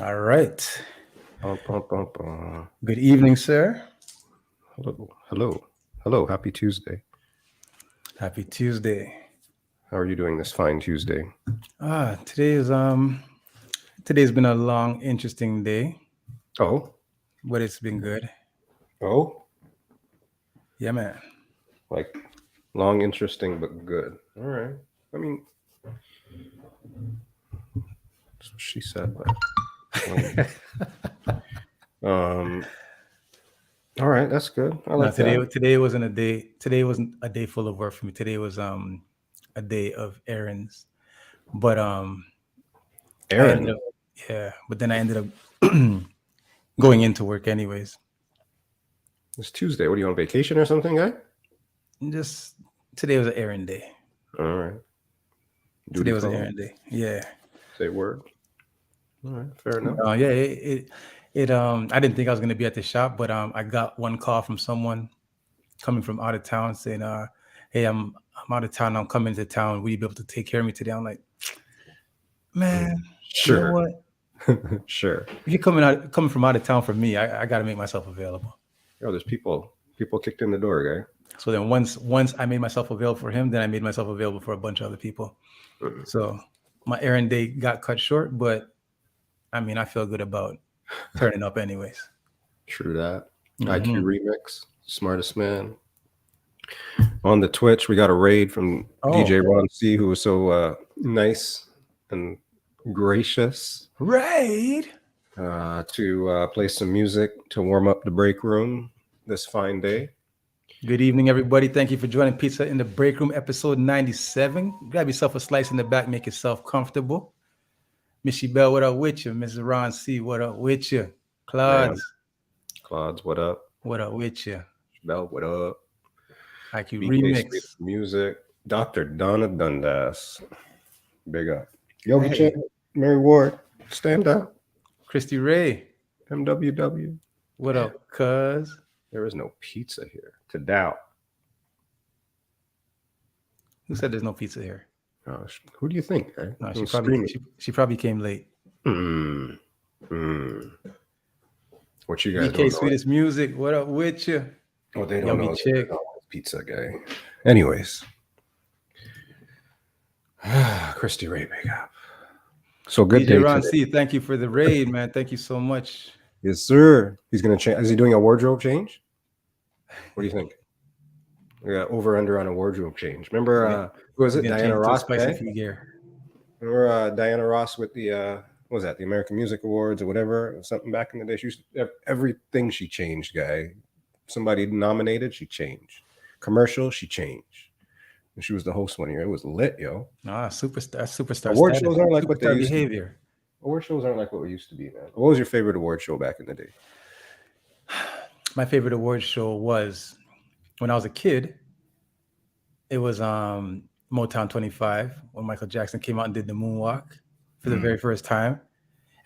All right. Bum, bum, bum, bum. Good evening, sir. Hello, hello, hello. Happy Tuesday. Happy Tuesday. How are you doing this fine Tuesday? Today's been a long, interesting day, Oh, but it's been good. oh, Yeah, man. like long, interesting, but good. All right. I mean, that's what she said, but long. Um. All right, that's good. I No, like that. today wasn't a day. Today wasn't a day full of work for me. Today was a day of errands. But I ended Aaron, up yeah. But then I ended up going into work anyways. it's Tuesday. What are you on vacation or something, guy? Just today was an errand day. All right. Today Duty was an call. errand day. Yeah. Say word. All right. Fair enough. Yeah, I didn't think I was gonna be at the shop, but I got one call from someone coming from out of town saying, hey, I'm out of town, I'm coming to town. Will you be able to take care of me today? I'm like, Mm, man, you know sure. what? Sure. If you're coming from out of town for me, I gotta make myself available. Oh, there's people kicked in the door, guy. So then once I made myself available for him, then I made myself available for a bunch of other people. Mm, So my errand day got cut short, but I mean I feel good about turning up anyways. true that. IQ Hmm. Remix, smartest man. On the Twitch, we got a raid from Oh, DJ Ron C, who was so nice and gracious right. to play some music to warm up the break room this fine day. Good evening, everybody. Thank you for joining Pizza in the Break Room, episode 97. Grab yourself a slice in the back, make yourself comfortable. Missy Bell, what up with you? Mrs. Ron C, what up with you? Man, Claudes, Claude's what up? what up with you? Bell, what up? IQ BK Sweet Remix. Music. Dr. Donna Dundas. Big up. Yogi Chan, Hey, Mary Ward, stand up. Christy Ray, MWW. what up, cuz? There is no pizza here. To doubt. Who said there's no pizza here? Who do you think? Eh? No, Who's screaming? she probably came late. Mm, mm. What you guys BK don't know? Sweetest Music, what up with you? What they don't Yogi know is that Chick. there's always pizza guy. Anyways, Christy Ray, big up. So good DJ day Ron today. C, thank you for the raid, man. Thank you so much. Yes, sir. He's gonna change. Is he doing a wardrobe change? What do you think? Yeah, over under on a wardrobe change. Remember, He's gonna, who was he's it? gonna Diana change it to a Ross, spicy guy. food gear. Remember Diana Ross with the what was that? The American Music Awards or whatever, something back in the day. She used to, everything she changed, guy. Somebody nominated, she changed. Commercial, she changed. And she was the host one year. It was lit, yo. Ah, superstar Award status, shows aren't like what they superstar used to be. behavior. Award shows aren't like what we used to be, man. What was your favorite award show back in the day? My favorite award show was when I was a kid. It was Motown 25 when Michael Jackson came out and did the moonwalk for the very first time.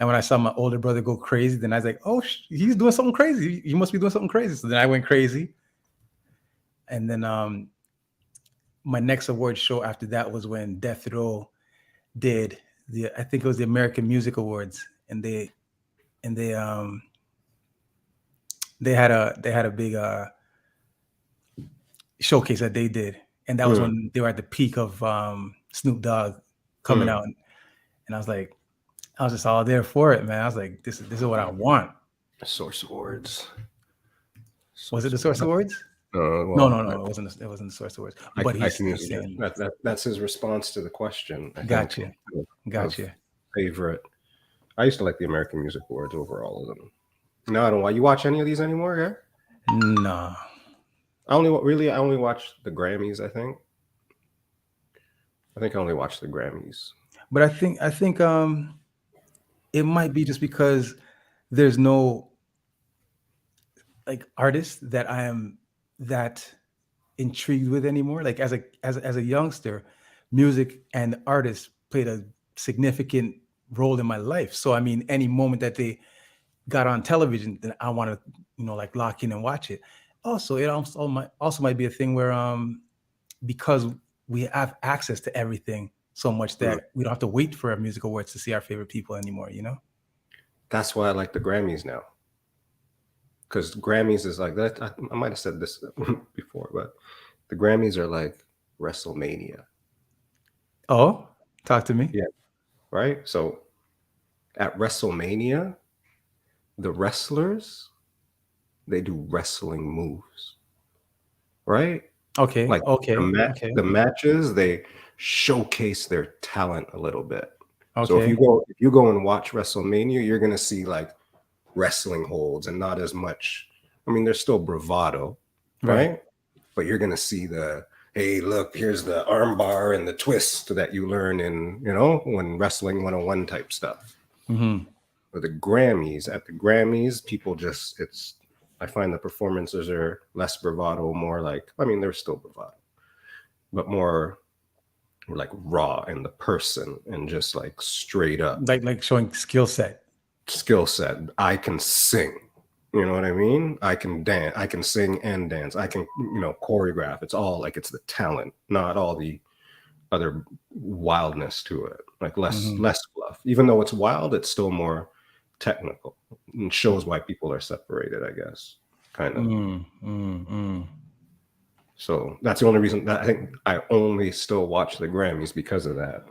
And when I saw my older brother go crazy, then I was like, "Oh, he's doing something crazy. He must be doing something crazy." So then I went crazy. And then my next award show after that was when Death Row did I think it was the American Music Awards, and they they had a big showcase that they did, and that was Mm, when they were at the peak of Snoop Dogg coming mm. out, and I was like, I was just all there for it, man. I was like, this is what I want. Source Awards. Was it Source the Source Awards. Awards? No, Well, no, no. It wasn't. It wasn't the Source Awards. But I can he's use it. saying, That's his response to the question. I think "Gotcha, of gotcha." favorite. I used to like the American Music Awards over all of them. No, I don't. Why you watch any of these anymore? Yeah, No, I only watch the Grammys. I think I only watch the Grammys. but I think it might be just because there's no like artist that I am that intrigued with anymore. Like as a youngster, music and artists played a significant role in my life. So I mean, any moment that they got on television, then I want to, like lock in and watch it. Also, it also might be a thing where because we have access to everything so much Mm. that we don't have to wait for our music awards to see our favorite people anymore. That's why I like the Grammys now. Because Grammys is like that. I might have said this before, but the Grammys are like WrestleMania. Oh, talk to me. Yeah. Right. So at WrestleMania, the wrestlers, they do wrestling moves. Right. Okay, Like okay, okay, the matches, they showcase their talent a little bit. So okay. if you go and watch WrestleMania, you're gonna see like wrestling holds and not as much. I mean, there's still bravado, Right. right? But you're gonna see the hey, look, here's the armbar and the twist that you learn in, when wrestling 101 type stuff. Mm-hmm. Or the Grammys, at the Grammys, people just I find the performances are less bravado, more like, I mean, there's still bravado, but more like raw in the person and just like straight up Like showing skill set. skill set. I can sing. You know what I mean? I can dance. I can sing and dance. I can, choreograph. It's all like it's the talent, not all the other wildness to it. Like less Mm-hmm. less fluff. Even though it's wild, it's still more technical and shows why people are separated, I guess. Kind of. So that's the only reason that I think I only still watch the Grammys because of that.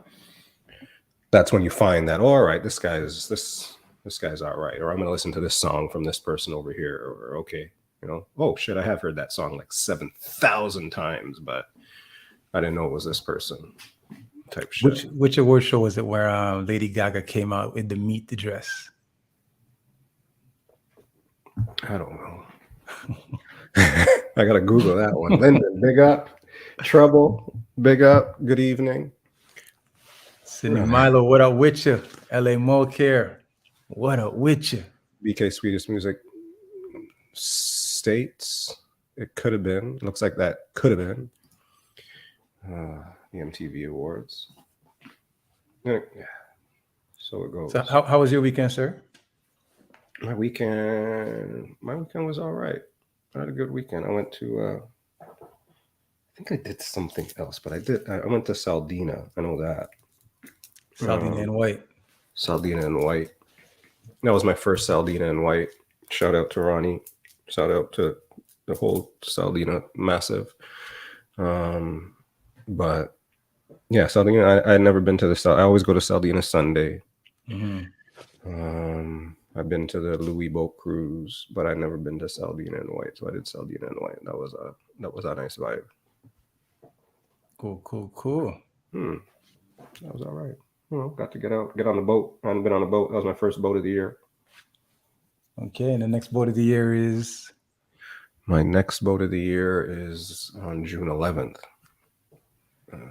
That's when you find that, all right, this guy's all right, or I'm gonna listen to this song from this person over here, or okay, oh shit, I have heard that song like 7,000 times, but I didn't know it was this person. Type shit. Which award show was it where Lady Gaga came out with the meet the dress? I don't know. I gotta Google that one. Lyndon, big up. Trouble, big up. Good evening. Sydney Milo, what up with you? LA Mulcare, what up with you? BK Sweetest Music States. It could have been. Looks like that could have been. The MTV Awards. Yeah. So it goes. So how was your weekend, sir? My weekend was all right. I had a good weekend. I went to I think I did something else, but I went to Saldina. I know that. Saldina and White. Saldina and White. That was my first Saldina and White. Shout out to Ronnie. Shout out to the whole Saldina massive. But yeah, Saldina. I had never been to I always go to Saldina Sunday. Mm-hmm. I've been to the Louis Boat Cruise, but I've never been to Saldina and White. So I did Saldina and White. That was a nice vibe. Cool. That was all right. Got to get on the boat. I hadn't been on a boat. That was my first boat of the year. Okay, and the next boat of the year is? My next boat of the year is on June 11th.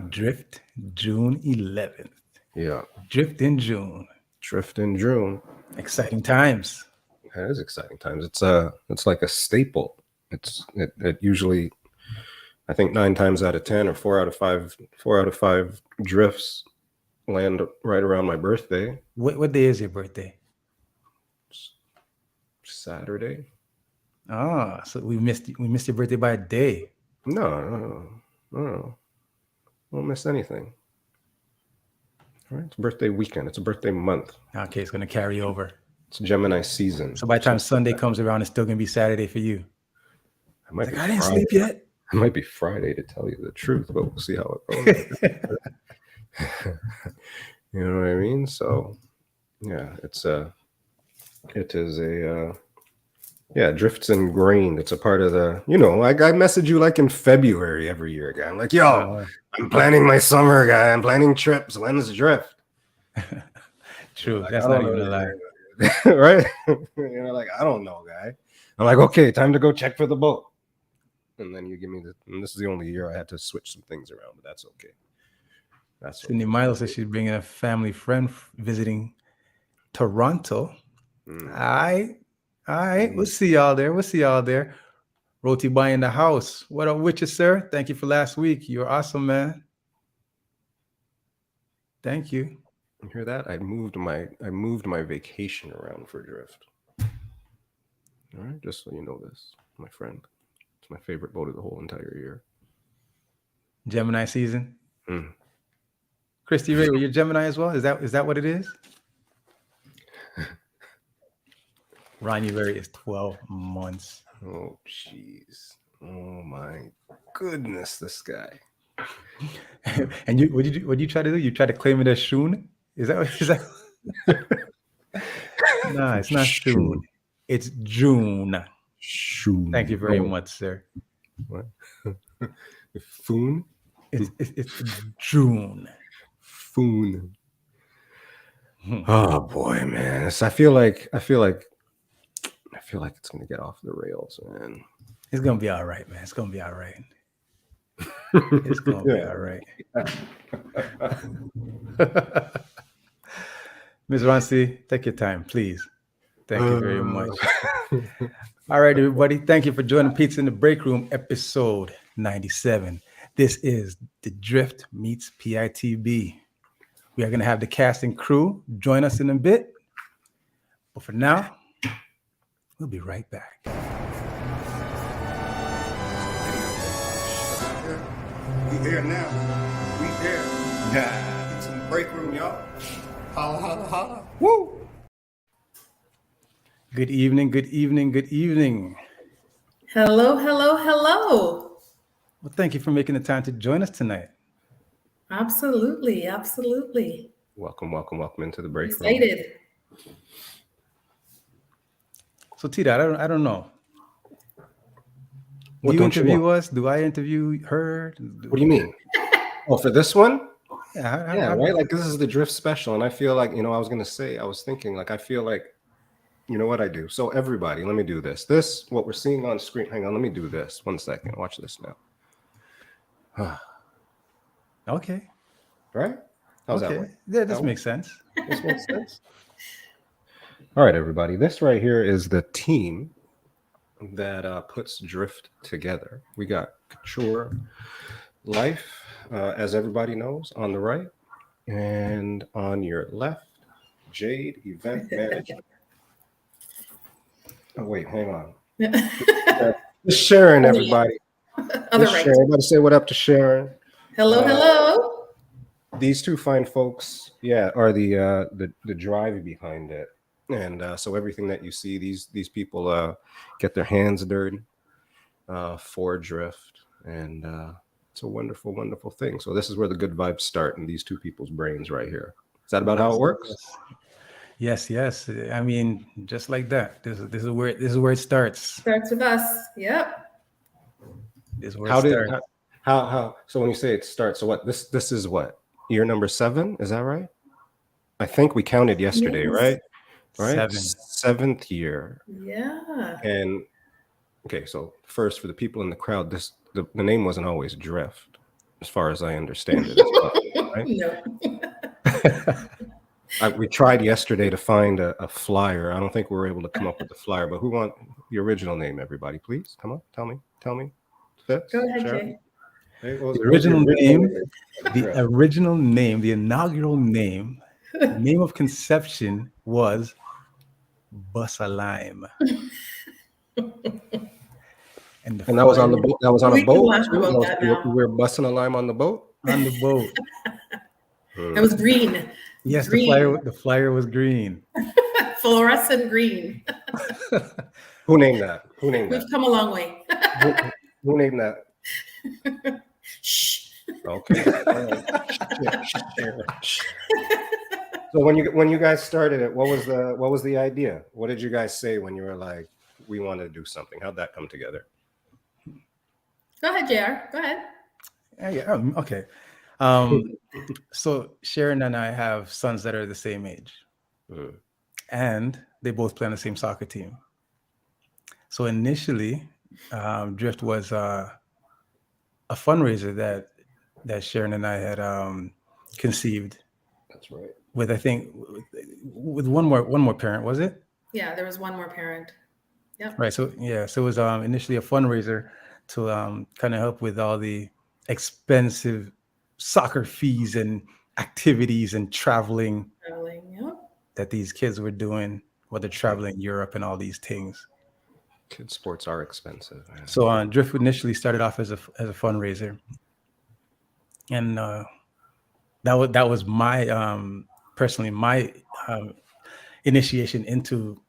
Drift, June 11th. Yeah. Drift in June. Drift in June. Exciting times. It is exciting times. It's like a staple. It usually, I think 9 times out of 10 or 4 out of 5 drifts land right around my birthday. What day is your birthday? Saturday. Ah, so we missed your birthday by a day. No. Won't miss anything. All right, it's birthday weekend. It's a birthday month. Okay, it's gonna carry over. It's Gemini season. So by the time Sunday comes around, it's still gonna be Saturday for you. I didn't sleep yet. It might be Friday, to tell you the truth, but we'll see how it goes. You know what I mean? So yeah, drifts ingrained. It's a part of the, I message you like in February every year, guy. I'm like, yo, I'm planning my summer, guy. I'm planning trips. When's the drift? True. Like, that's not even a lie. Right? Like, I don't know, guy. I'm like, okay, time to go check for the boat. And then you give me and this is the only year I had to switch some things around, but that's okay. Sydney Milo says she's bringing a family friend visiting Toronto. All right. We'll see y'all there. Roti Boy in the house. What up with you, sir? Thank you for last week. You're awesome, man. Thank you. You hear that? I moved my vacation around for drift. All right, just so you know this, my friend. It's my favorite boat of the whole entire year. Gemini season. Christy Ray, are you Gemini as well? Is that what it is? January is 12 months. Oh, jeez. Oh my goodness, this guy. And you, what did you try to do? You try to claim it as Shun? Is that? No, it's not soon. It's June. Shun. Thank you very much, sir. What? Foon? It's June. Foon. Oh boy, man. I feel like it's gonna get off the rails, man. It's gonna be all right, man. It's gonna be all right. It's gonna be all right. Ms. Ronci, take your time, please. Thank you very much. All right, everybody. Thank you for joining Pizza in the Break Room, episode 97. This is The Drift Meets PITB. We are going to have the cast and crew join us in a bit. But for now, we'll be right back. We here now. We here. Yeah. It's in the break room, y'all. Holla, holla, holla. Woo! Good evening, good evening, good evening. Hello, hello, hello. Well, thank you for making the time to join us tonight. Absolutely, absolutely. Welcome into the break room. Excited. So, Tita, I don't know. What Do you don't you interview want? us? Do I interview her? What do you mean? Oh, for this one? Yeah, Yeah, right. Like this is the Drift special, and I feel like I was thinking, like I feel like, you know what I do. So everybody, let me do this. This what we're seeing on screen. Hang on, let me do this. 1 second. Watch this now. Okay. Right? How's that Okay. work? Yeah, this makes sense. This makes sense. All right, everybody. This right here is the team that puts Drift together. We got Couture Life, as everybody knows, on the right, and on your left, Jade Event Management. Oh wait, hang on. This is Sharon, everybody. Other This right. Sharon. Everybody say what up to Sharon. Hello, hello. These two fine folks, are the drive behind it, and so everything that you see, these people get their hands dirty for Drift, and it's a wonderful, wonderful thing. So this is where the good vibes start in these two people's brains right here. Is that about how it works? Yes. I mean, just like that. This is where it starts. Starts with us. Yep. This is where it starts. How? So when you say it starts, so what? This is what? Year number 7? Is that right? I think we counted yesterday, Yes. right? Right. 7. 7th year. Yeah. And okay, so first for the people in the crowd, the name wasn't always Drift, as far as I understand it. Right? No. We tried yesterday to find a flyer. I don't think we were able to come up with the flyer, but who want the original name? Everybody, please come on. Tell me. Fitz, Go ahead, Sharon? Jay. Hey, The original name, the inaugural name of conception was Busalime. And that was on the boat. That was on We a can boat. laugh about that now. We were busting a lime on the boat. On the boat. It was green. Yes, Green. the flyer was green. Fluorescent green. Who named that? We've come a long way. Who named that? Shh. Okay. So when you guys started it, what was the idea? What did you guys say when you were like, we want to do something? How'd that come together? Go ahead, JR. Go ahead. Yeah, okay. So Sharon and I have sons that are the same age, and they both play on the same soccer team. So initially, Drift was a fundraiser that Sharon and I had conceived. That's right. With I think with one more parent, was it? Yeah, there was one more parent. Yep. Right. So it was initially a fundraiser to kind of help with all the expensive soccer fees and activities and traveling Yep. that these kids were doing, whether traveling Europe and all these things. Kids sports are expensive, man. So Drift initially started off as a fundraiser, and that was my personally my initiation into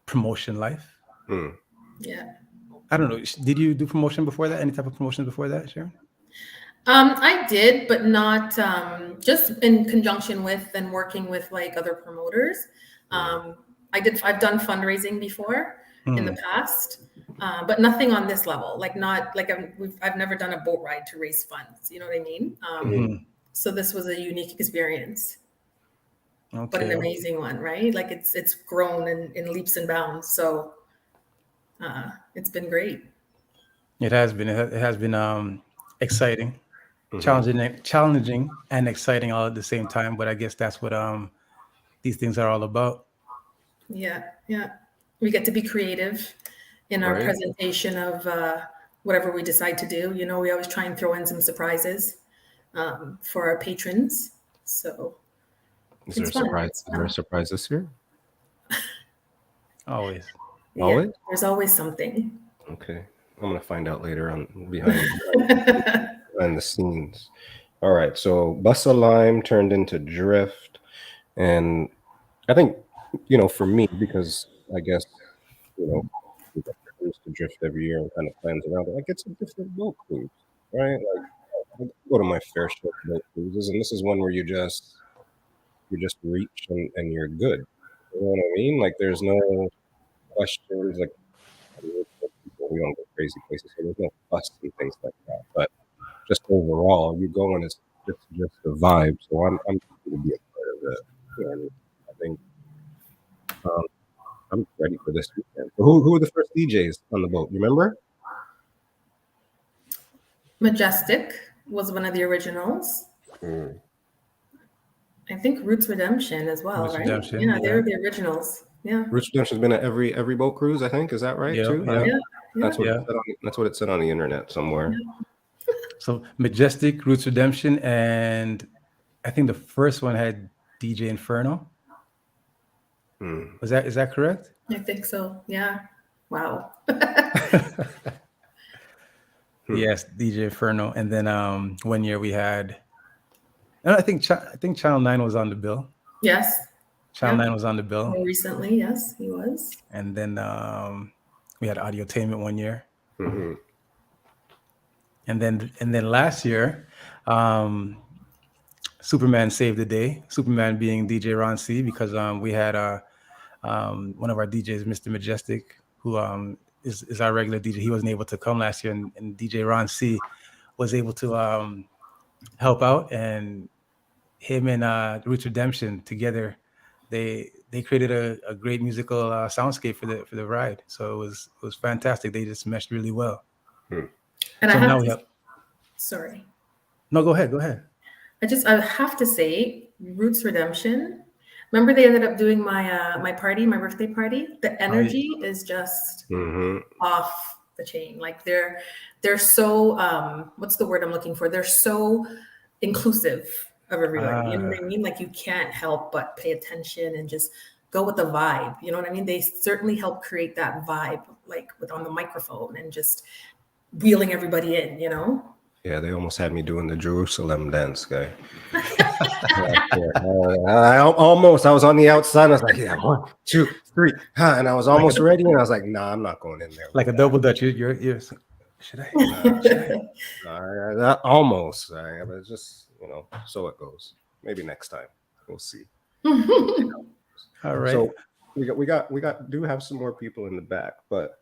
promotion life. Yeah. I don't know. Did you do promotion before that? Any type of promotion before that, Sharon? I did, but not just in conjunction with and working with like other promoters. I've done fundraising before in the past, but nothing on this level. Like not like I've never done a boat ride to raise funds. You know what I mean? So this was a unique experience, but an Okay. amazing one, right? Like it's grown in leaps and bounds. So it's been great. It has been. It has been exciting, challenging, and exciting all at the same time. But I guess that's what these things are all about. Yeah, yeah. We get to be creative in our Right. presentation of whatever we decide to do. You know, we always try and throw in some surprises for our patrons. So Is there a it's fun. surprise? It's Is there a fun. surprise this year? Always. Yeah, Always? there's always something. Okay. I'm gonna find out later on behind the scenes. All right. So Bussa Lime turned into Drift, and I think for me, because I guess we get cruise to Drift every year and kind of plans around it. Like it's a different boat cruise, right? Like I go to my fair share of boat cruises, and this is one where you just reach and you're good. You know what I mean? Like there's no questions. Like we don't go crazy places, so there's no fuss and things like that. But just overall, you go and it's just the vibe. So I'm happy to be a part of it, and I think I'm ready for this weekend. Who were the first DJs on the boat? You remember? Majestic was one of the originals. I think Roots Redemption as well, Roots right? Redemption, Yeah, they yeah. were the originals. Yeah. Roots Redemption's been at every boat cruise, I think. Is that right Yeah, too? yeah. Yeah. That's what Yeah. that's what it said on the internet somewhere. So Majestic, Roots Redemption, and I think the first one had DJ Inferno. Is that correct? I think so. Yeah. Wow. Yes, DJ Inferno, and then one year we had. I think Channel 9 was on the bill. Yes. Channel Yeah. 9 was on the bill, More recently, yes, he was. and then we had Audiotainment one year, and then last year, Superman saved the day. Superman being DJ Ron C, because we had one of our DJs, Mr. Majestic, who is our regular DJ. He wasn't able to come last year, and DJ Ron C was able to help out, and him and Roots Redemption together, they created a great musical soundscape for the ride. So it was fantastic. They just meshed really well. And So I now have we to, have. sorry. No, go ahead. I have to say, Roots Redemption. Remember, they ended up doing my my birthday party. The energy is just off the chain. Like they're so what's the word I'm looking for? They're so inclusive of everybody. You know what I mean? Like you can't help but pay attention and just go with the vibe. You know what I mean? They certainly help create that vibe, like on the microphone and just wheeling everybody in. You know. Yeah, they almost had me doing the Jerusalem dance, guy. I was on the outside. I was like, yeah, 1, 2, 3, and I was almost ready, and I was like, nah, I'm not going in there. Like a double dutch. You're should I? Almost. But it's just so it goes. Maybe next time we'll see. All right. So we do have some more people in the back, but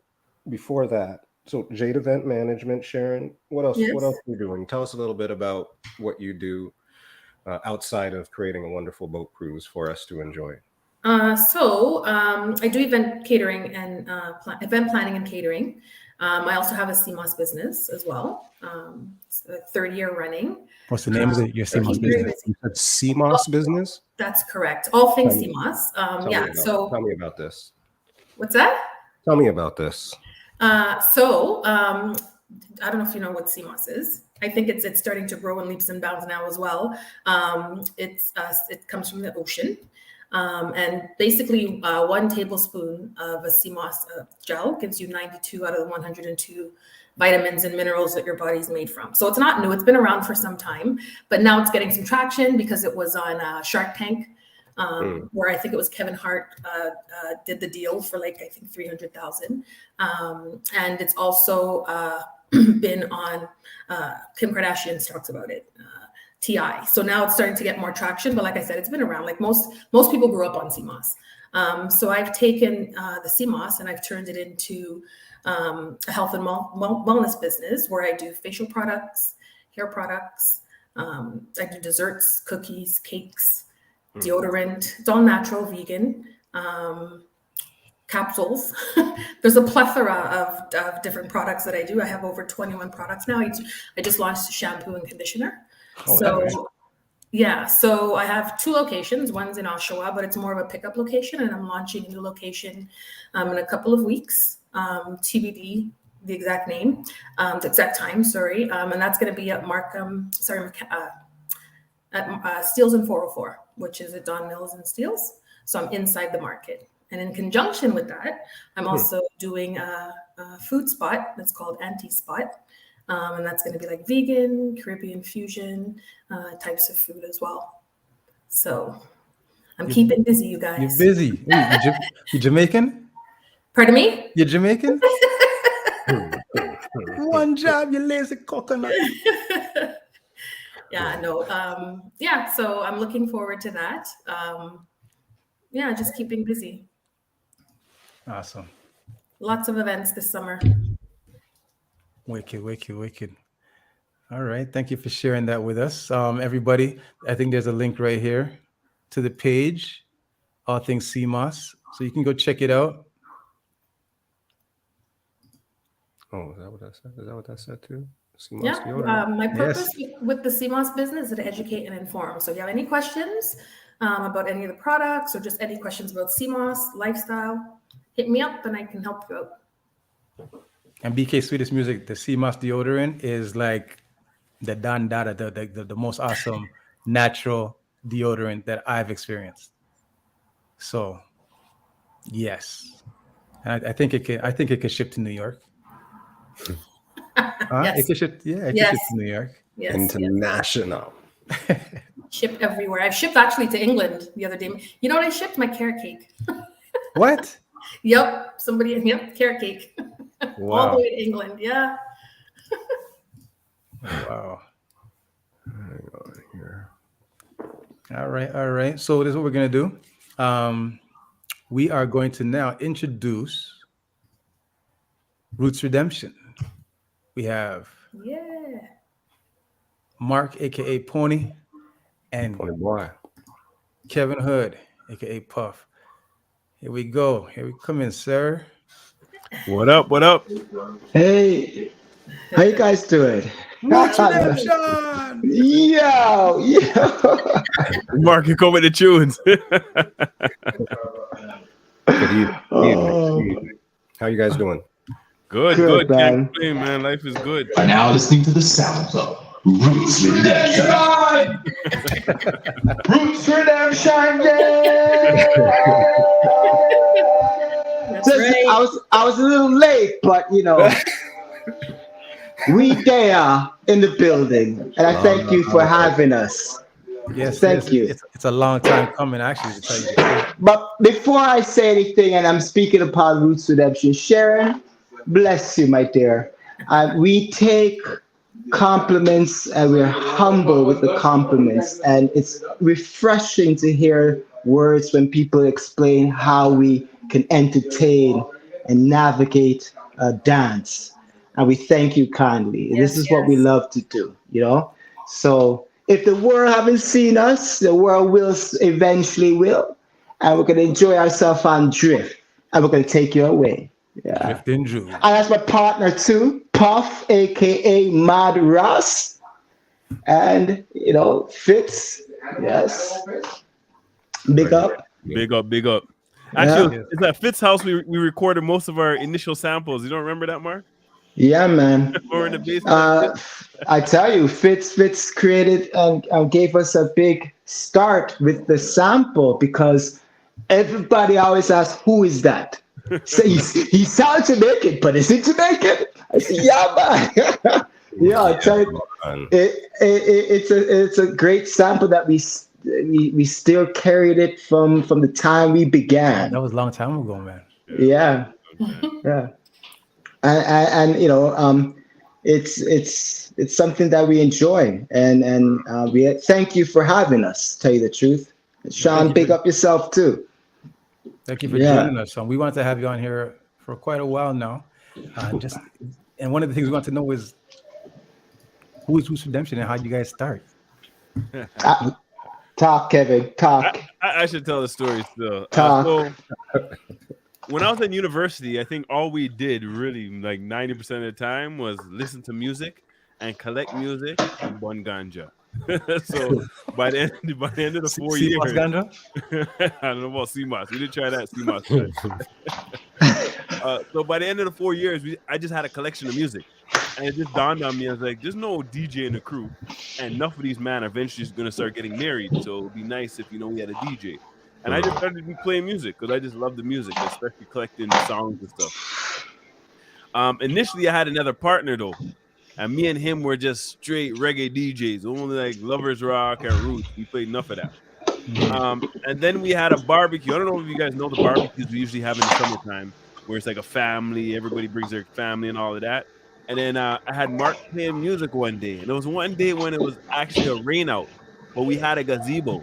before that. So Jade Event Management, Sharon, what else? Yes. What else are you doing? Tell us a little bit about what you do outside of creating a wonderful boat cruise for us to enjoy. So I do event catering and event planning and catering. I also have a Seamoss business as well. It's a 3rd year running. What's the name of it? Your Seamoss business? You said Seamoss business? That's correct. All things Seamoss. Tell me about this. What's that? Tell me about this. I don't know if you know what Seamoss is. I think it's starting to grow in leaps and bounds now as well. It comes from the ocean. And basically 1 tablespoon of a Seamoss gel gives you 92 out of the 102 vitamins and minerals that your body's made from. So it's not new. It's been around for some time, but now it's getting some traction because it was on Shark Tank where I think it was Kevin Hart did the deal for like, I think 300,000. And it's also been on Kim Kardashian talks about it. TI. So now it's starting to get more traction, but like I said, it's been around. Like most people grew up on Seamoss. So I've taken the Seamoss and I've turned it into a health and wellness business where I do facial products, hair products. I do desserts, cookies, cakes, deodorant. It's all natural, vegan. Capsules. There's a plethora of different products that I do. I have over 21 products now. I just launched a shampoo and conditioner. So I have 2 locations. One's in Oshawa, but it's more of a pickup location, and I'm launching a new location in a couple of weeks. TBD, the exact name, the exact time. Sorry, and that's going to be at Steels and 404, which is at Don Mills and Steels. So I'm inside the market, and in conjunction with that, I'm also doing a food spot that's called Anti Spot. And that's going to be like vegan, Caribbean fusion types of food as well. So I'm keeping busy, you guys. You're busy. You Jamaican? Pardon me? You're Jamaican? One job, you lazy coconut. So I'm looking forward to that. Just keeping busy. Awesome. Lots of events this summer. Wicked. All right. Thank you for sharing that with us. Everybody, I think there's a link right here to the page, All Things Seamoss. So you can go check it out. Oh, is that what that said? Is that what that said too? My purpose with the Seamoss business is to educate and inform. So if you have any questions about any of the products or just any questions about Seamoss, lifestyle, hit me up and I can help you out. And BK Sweetest Music, the Seamoss deodorant is like the the most awesome natural deodorant that I've experienced. So, yes, and I think it can ship to New York. Yes. It can ship. Yeah, it can ship to New York. Yes. International. Ship everywhere. I've shipped actually to England the other day. You know what I shipped? My carrot cake. What? Yep. Carrot cake. Wow. All the way to England. Yeah. Wow. All right. So this is what we're gonna do. We are going to now introduce Roots Redemption. We have Mark, aka Pony, and Pony boy, Kevin Hood, aka Puff. Here we go. Here we come in, sir. What up? Hey, how you guys doing? Roots Redemption. Yo. Mark, you come with the tunes. How you guys doing? Good. Man. Can't complain, man. Life is good. Are now listening to the sounds of Roots Redemption. Roots Redemption, yeah. That's right. I was a little late, but we there in the building, and I thank you for having us. Yes, thank you. It's a long time coming, actually, to tell you the truth. But before I say anything, and I'm speaking upon Roots Redemption, Sharon, bless you, my dear. We take compliments and we're humble with the compliments, and it's refreshing to hear words when people explain how we can entertain and navigate dance, and we thank you kindly. This is what we love to do, so if the world haven't seen us, the world will eventually will, and we're going to enjoy ourselves on Drift, and we're going to take you away. Drift and Drew. And that's my partner too, Puff, aka Mad Ross, and Fitz. Yes, big up. Actually, it's at Fitz house we recorded most of our initial samples. You don't remember that, Mark? Yeah, man. Or in the basement. I tell you, Fitz created and gave us a big start with the sample, because everybody always asks, who is that? So he sounds Jamaican, but is it Jamaican? I said, yeah, man. Yeah, I tell you, it's a great sample that we still carried it from the time we began. That was a long time ago, man. Yeah. And it's something that we enjoy, and we thank you for having us. Tell you the truth, Sean, big up yourself too. Thank you for joining us. We wanted to have you on here for quite a while now. And one of the things we want to know is who is Roots Redemption and how did you guys start? Talk, Kevin. Talk. I should tell the story still. Talk. When I was in university, I think all we did really, like 90% of the time, was listen to music and collect music and bun ganja. So by the end of the 4 years, Ganja? I don't know about Seamoss. We didn't try that Seamoss. So by the end of the 4 years, I just had a collection of music, and it just dawned on me. I was like, "There's no DJ in the crew, and enough of these men are eventually going to start getting married. So it'd be nice if we had a DJ." And I just started to play music because I just love the music, especially collecting songs and stuff. Initially, I had another partner though, and me and him were just straight reggae DJs, only like Lovers Rock and Roots. We played enough of that. And then we had a barbecue. I don't know if you guys know the barbecues we usually have in the summertime, where it's like a family, everybody brings their family and all of that. And then I had Mark playing music one day, and it was one day when it was actually a rain out, but we had a gazebo.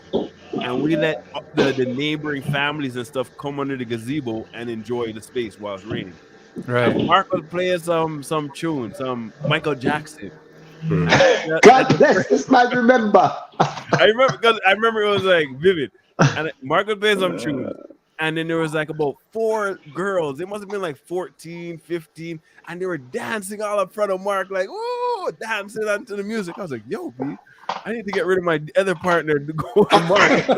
And we let the neighboring families and stuff come under the gazebo and enjoy the space while it's raining. Right. And Mark was playing some tune, some Michael Jackson. God bless this man. Remember. I remember it was like vivid. And Mark was playing some tunes. And then there was like about 4 girls. They must have been like 14, 15. And they were dancing all up front of Mark, like, ooh, dancing onto the music. I was like, yo, B, I need to get rid of my other partner to go with Mark.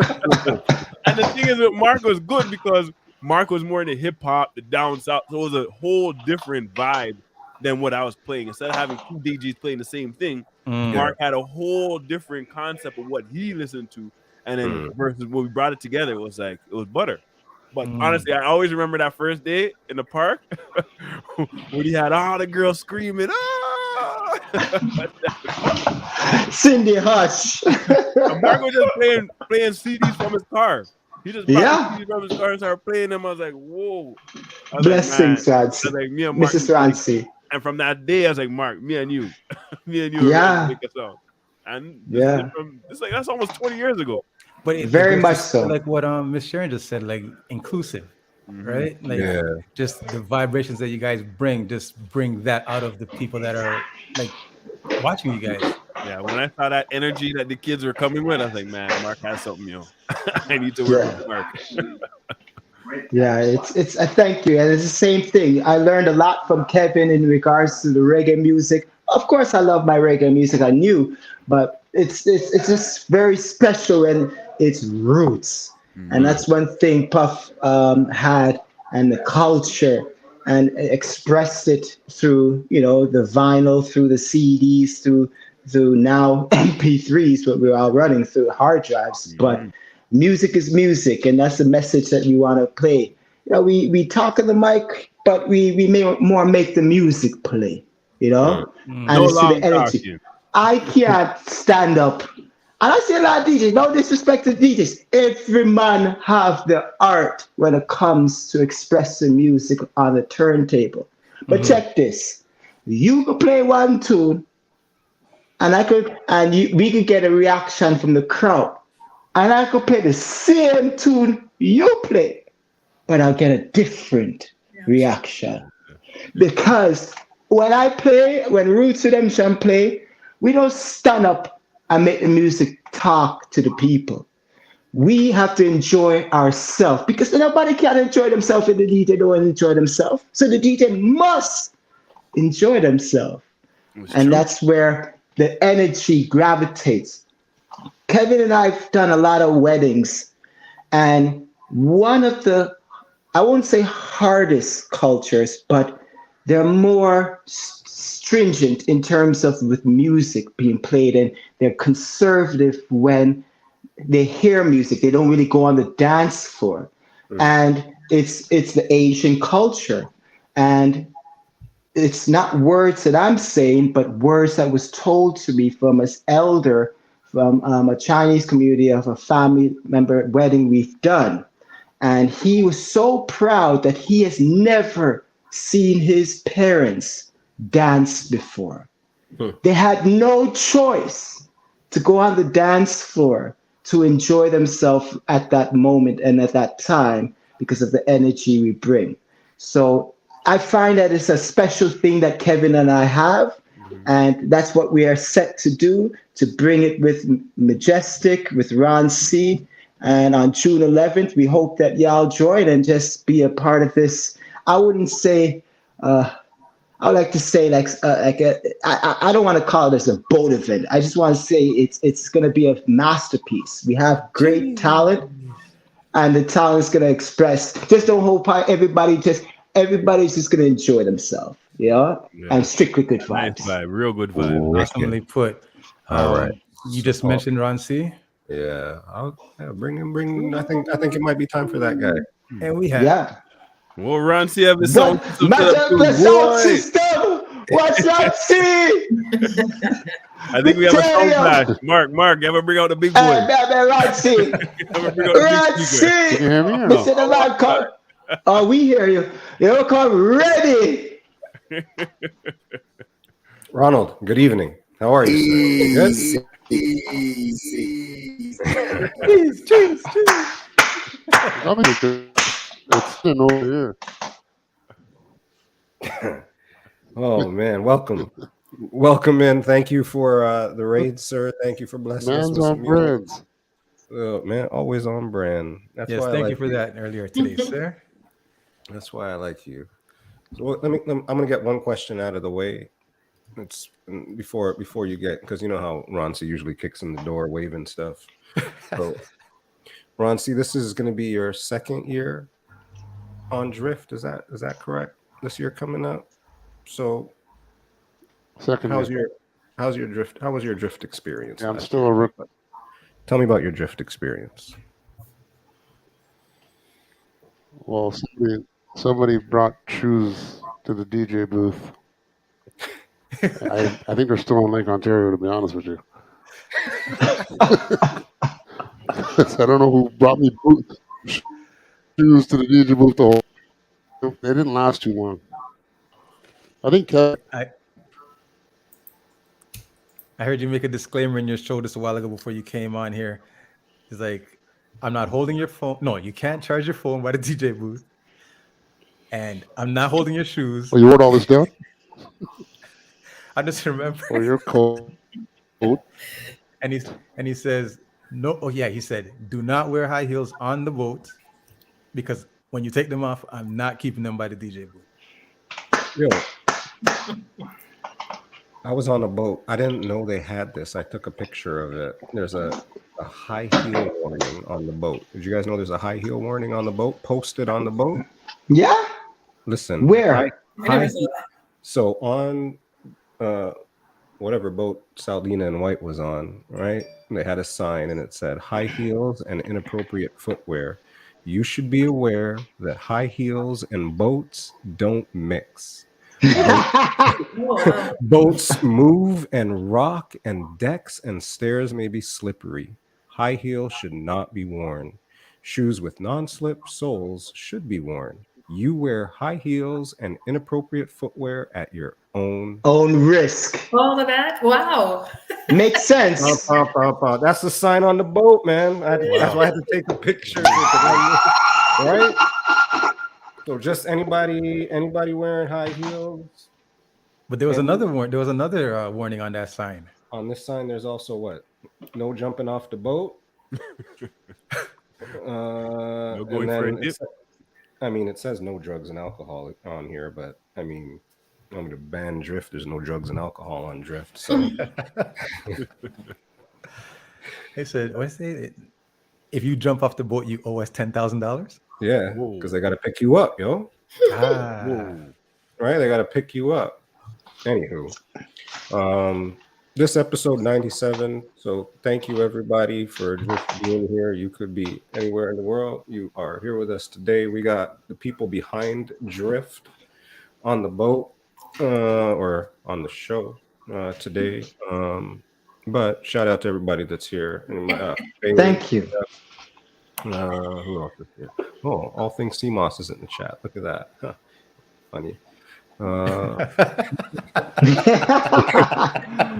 And the thing is that Mark was good because Mark was more into hip hop, the down south. So it was a whole different vibe than what I was playing. Instead of having 2 DJs playing the same thing, Mark had a whole different concept of what he listened to. And then versus when we brought it together, it was butter. But honestly, I always remember that first day in the park when he had all the girls screaming, ah! Cindy Hush. And Mark was just playing CDs from his car. He just brought CDs from his car and started playing them. I was like, whoa. Blessings, Rancy. Like, me and Mark, Mrs. Rancy. And from that day, I was like, Mark, me and you make a song. And that's almost 20 years ago. But it very much so. Like what Miss Sharon just said, like inclusive, right? Like just the vibrations that you guys bring, just bring that out of the people that are like watching you guys. Yeah, when I saw that energy that the kids were coming with, I was like, man, Mark has something, I need to work with Mark. Yeah, it's a thank you. And it's the same thing. I learned a lot from Kevin in regards to the reggae music. Of course, I love my reggae music. I knew, but it's just very special and it's roots. And that's one thing Puff had, and the culture, and expressed it through, the vinyl, through the CDs, through now MP3s, but we're all running through hard drives. But music is music, and that's the message that we want to play. We talk on the mic, but we may more make the music play, and it's the energy. Talking. I can't stand up. And I see a lot of DJs, no disrespect to DJs. Every man have the art when it comes to expressing music on the turntable. But check this. You could play one tune, and we could get a reaction from the crowd. And I could play the same tune you play, but I'll get a different reaction. Because when Roots Redemption play, we don't stand up and make the music talk to the people. We have to enjoy ourselves, because nobody can enjoy themselves if the DJ don't enjoy themselves. So the DJ must enjoy themselves. And that's where the energy gravitates. Kevin and I have done a lot of weddings, and one of the, I won't say hardest cultures, but they're more stringent in terms of with music being played, and they're conservative when they hear music. They don't really go on the dance floor. And it's the Asian culture. And it's not words that I'm saying, but words that was told to me from an elder from a Chinese community of a family member wedding we've done. And he was so proud that he has never seen his parents dance before. They had no choice to go on the dance floor to enjoy themselves at that moment and at that time because of the energy we bring. So I find that it's a special thing that Kevin and I have. And that's what we are set to do, to bring it with Majestic, with Ron C. And on June 11th, we hope that y'all join and just be a part of this. I wouldn't say, I would like to say I don't want to call this a boat event. I just want to say it's going to be a masterpiece. We have great talent, and the talent is going to express. Just don't hold everybody's just going to enjoy themselves. Yeah, and strictly good Nice vibes. vibe, real good vibe. Awesomely put. All right. You just mentioned Ron C. Yeah, bring him. I think it might be time for that guy. And we have Yeah. Well, Ron C have his sound But system match set up up too. the sound Boy, system. What's up, C? I think we have a Tell sound ya. clash. Mark, ever bring out the big boy? Roxy. Ever bring out the big Roxy. speaker? Can you hear me or Mr. no? the man come. Oh, we hear you. You come ready. Ronald, good evening. How are you, sir? Easy, Good? easy. cheese. I mean, it's in over here. Oh man, welcome in. Thank you for the raid, sir. Thank you for blessing us Man's with on some music. breads. Oh, man, always on brand. That's Yes, why I thank like you for that earlier today, sir. That's why I like you. So I'm gonna get one question out of the way. It's before you get, because you know how Ron C usually kicks in the door waving stuff. So Ron C, this is gonna be your second year on Drift. Is that correct? This year coming up. So Second how's year. your drift? How was your drift experience? Yeah, I'm last still year? a rookie. Tell me about your drift experience. Well, somebody brought shoes to the DJ booth. I think they're still in Lake Ontario, to be honest with you. I don't know who brought me shoes to the DJ booth. They didn't last too long. I think Kevin, I heard you make a disclaimer in your show just a while ago before you came on here. It's like, I'm not holding your phone. No, you can't charge your phone by the DJ booth. And I'm not holding your shoes. you wrote all this down? I just remember. Or your coat? And he says, no. Oh yeah, he said, do not wear high heels on the boat because when you take them off, I'm not keeping them by the DJ booth. Yo, I was on a boat. I didn't know they had this. I took a picture of it. There's a high heel warning on the boat. Did you guys know there's a high heel warning on the boat, posted on the boat? Yeah. Listen, Where? So on whatever boat Saldina and White was on, right? They had a sign and it said high heels and inappropriate footwear. You should be aware that high heels and boats don't mix. Boats move and rock, and decks and stairs may be slippery. High heels should not be worn. Shoes with non-slip soles should be worn. You wear high heels and inappropriate footwear at your own risk. All of that? Wow. Makes sense. That's the sign on the boat, man. That's why I had to take a picture. Right? So just anybody wearing high heels. But there was another warning on that sign. On this sign, there's also what? No jumping off the boat. No going for a dip. It says no drugs and alcohol on here, but I mean, I'm going to ban drift. There's no drugs and alcohol on drift. So They said, if you jump off the boat, you owe us $10,000. yeah, because they got to pick you up, yo. Right? They got to pick you up. Anywho, this episode 97. So thank you everybody for just being here. You could be anywhere in the world. You are here with us today. We got the people behind Drift on the boat or on the show today. But shout out to everybody that's here. And, Thank you. Who else is here? Oh, all things Seamoss is in the chat. Look at that. Huh. Funny.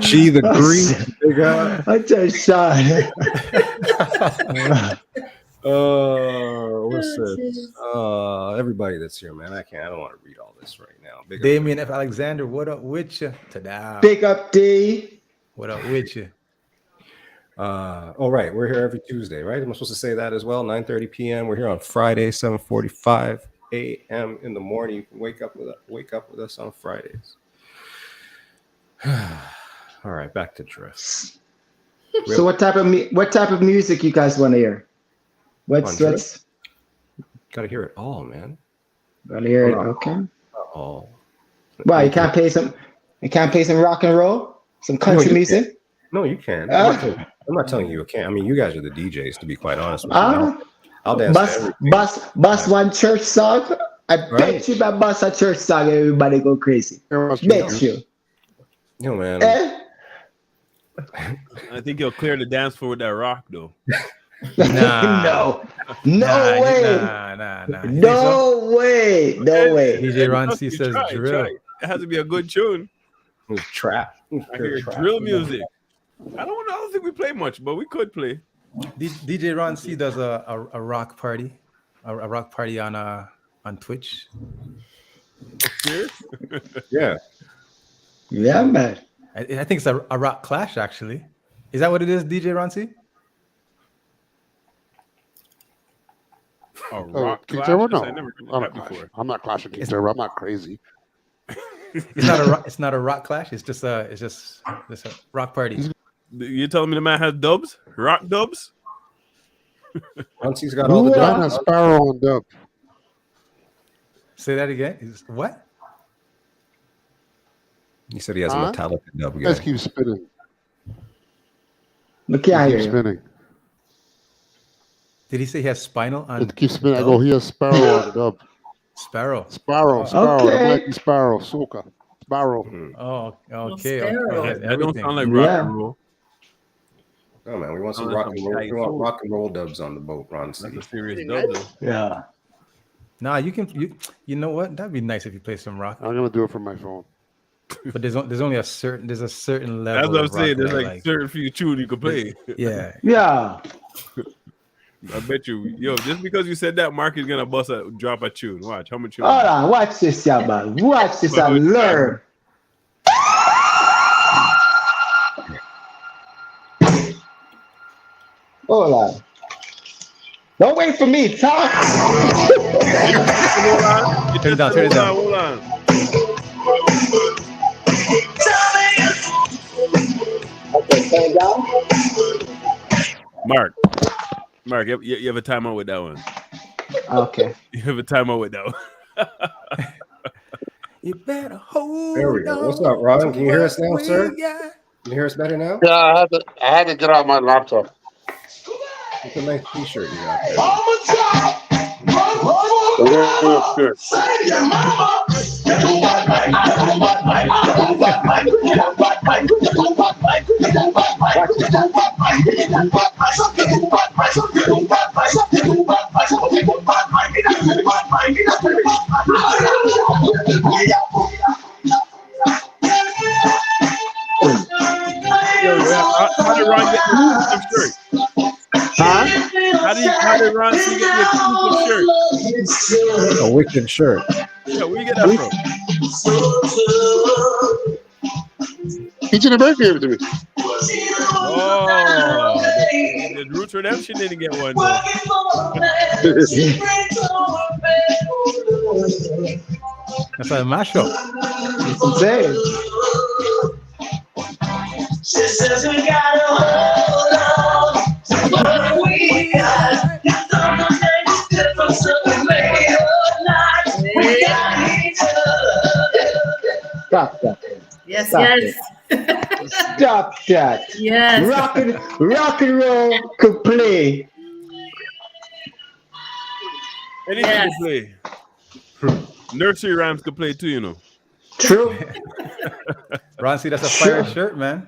She the green. I just saw it. What's this? Everybody that's here, man. I don't want to read all this right now. Big Damien F. Alexander, what up with you? Ta-da. Big up, D. What up with you? All right, we're here every Tuesday, right? I'm supposed to say that as well. 9:30 p.m. We're here on Friday, 7:45 a.m. in the morning. You can wake up with us on Fridays. All right, back to Drift. So what type of music you guys want to hear? What's Gotta hear it all, man. Gotta hear it, okay. All. Why you can't play some rock and roll? Some country music? No, you can. I'm not telling you can't. I mean, you guys are the DJs, to be quite honest with you. I'll dance. Bust one church song. I bet you if I bust a church song, everybody go crazy. Bet you. Yo, man. I think you'll clear the dance floor with that rock, though. No way. No way. DJ Ron C says drill. It has to be a good tune. It's trap. I hear drill music. I don't think we play much, but we could play. DJ Ron C does a rock party, a rock party on Twitch. Yeah, man. I think it's a rock clash, actually. Is that what it is, DJ Ron C? A rock King clash? Terror? No, I never heard that before. I'm not clashing King Terror. I'm not crazy. It's not a rock clash. It's just a rock party. You telling me the man has dubs? Rock dubs? Once he's got all the Man dubs. has Sparrow on dub. Say that again. What? He said he has a Metallica dub. You guys keep spinning. Look at Keep here. spinning. Did he say he has spinal on? It keeps spinning. I go, he has Sparrow on dub. Sparrow. Sparrow. Okay. Mikey Sparrow. Soca. Sparrow. Oh, okay. Sparrow. Okay. That don't sound like rock and roll. Oh man, we want some rock and roll. We want rock and roll dubs on the boat, Ron. That's a serious dub, though. Yeah. Nah, you know what? That'd be nice if you play some rock. I'm gonna do it from my phone. But there's only a certain level. That's what I'm of saying. rock There's that, like certain few tunes you can play. Yeah. I bet you, just because you said that, Mark is gonna drop a tune. Watch how much. Hold on, watch this, yeah, man. Watch this and learn. Hold on. Don't wait for me. Talk. Turn it down. Hold on. Okay, turn it down. Mark, you have a timeout with that one. Okay. You have a timeout with that one. You better hold. There we go. What's up, Ron? Can you hear us now, sir? Can you hear us better now? Yeah, I had to get out my laptop. It's a nice T-shirt you got there. How did Ron get the exclusive shirt? Huh? How did Ron see get the exclusive shirt? A wicked shirt. Yeah, where you get that from? Each and every gave it to me. Oh, the Roots Redemption didn't get one. Though. That's a mashup. Say. She says we gotta hold on to what we got. Some things different, so we make it not. We got each other. Stop that. Yes, Stop yes. Stop that. Yes. Rock and roll could play. Anything Yes. to play. Nursery rhymes could play too, you know. True. Ron, see, that's a fire shirt, man.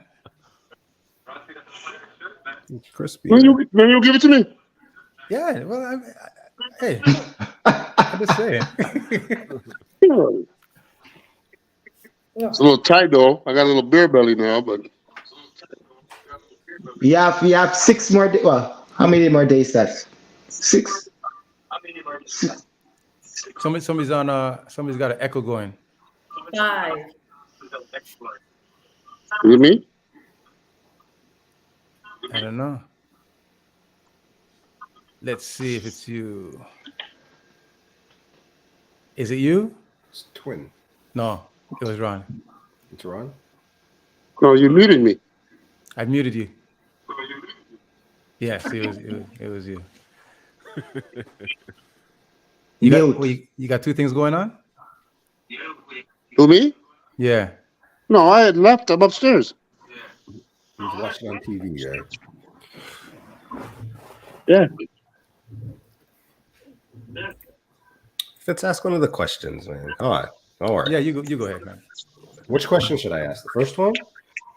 It's crispy. Then you give it to me. Yeah. Well, hey, I'm just saying. It's a little tight though. I got a little beer belly now, but You have 6 more days. Well, how many more days that's? 6? Somebody's got an echo going. 5. is it me? I don't know. Let's see if it's you. Is it you? It's twin. No, it was Ron. It's Ron. No, you muted me. I muted you. Yes, it was you. You got 2 things going on? Who, me? Yeah. No, I had left. I'm upstairs. He's watching on TV, guys. Yeah. Let's ask one of the questions, man. Come on. Don't worry. Yeah, you go ahead, man. Which question should I ask? The first one?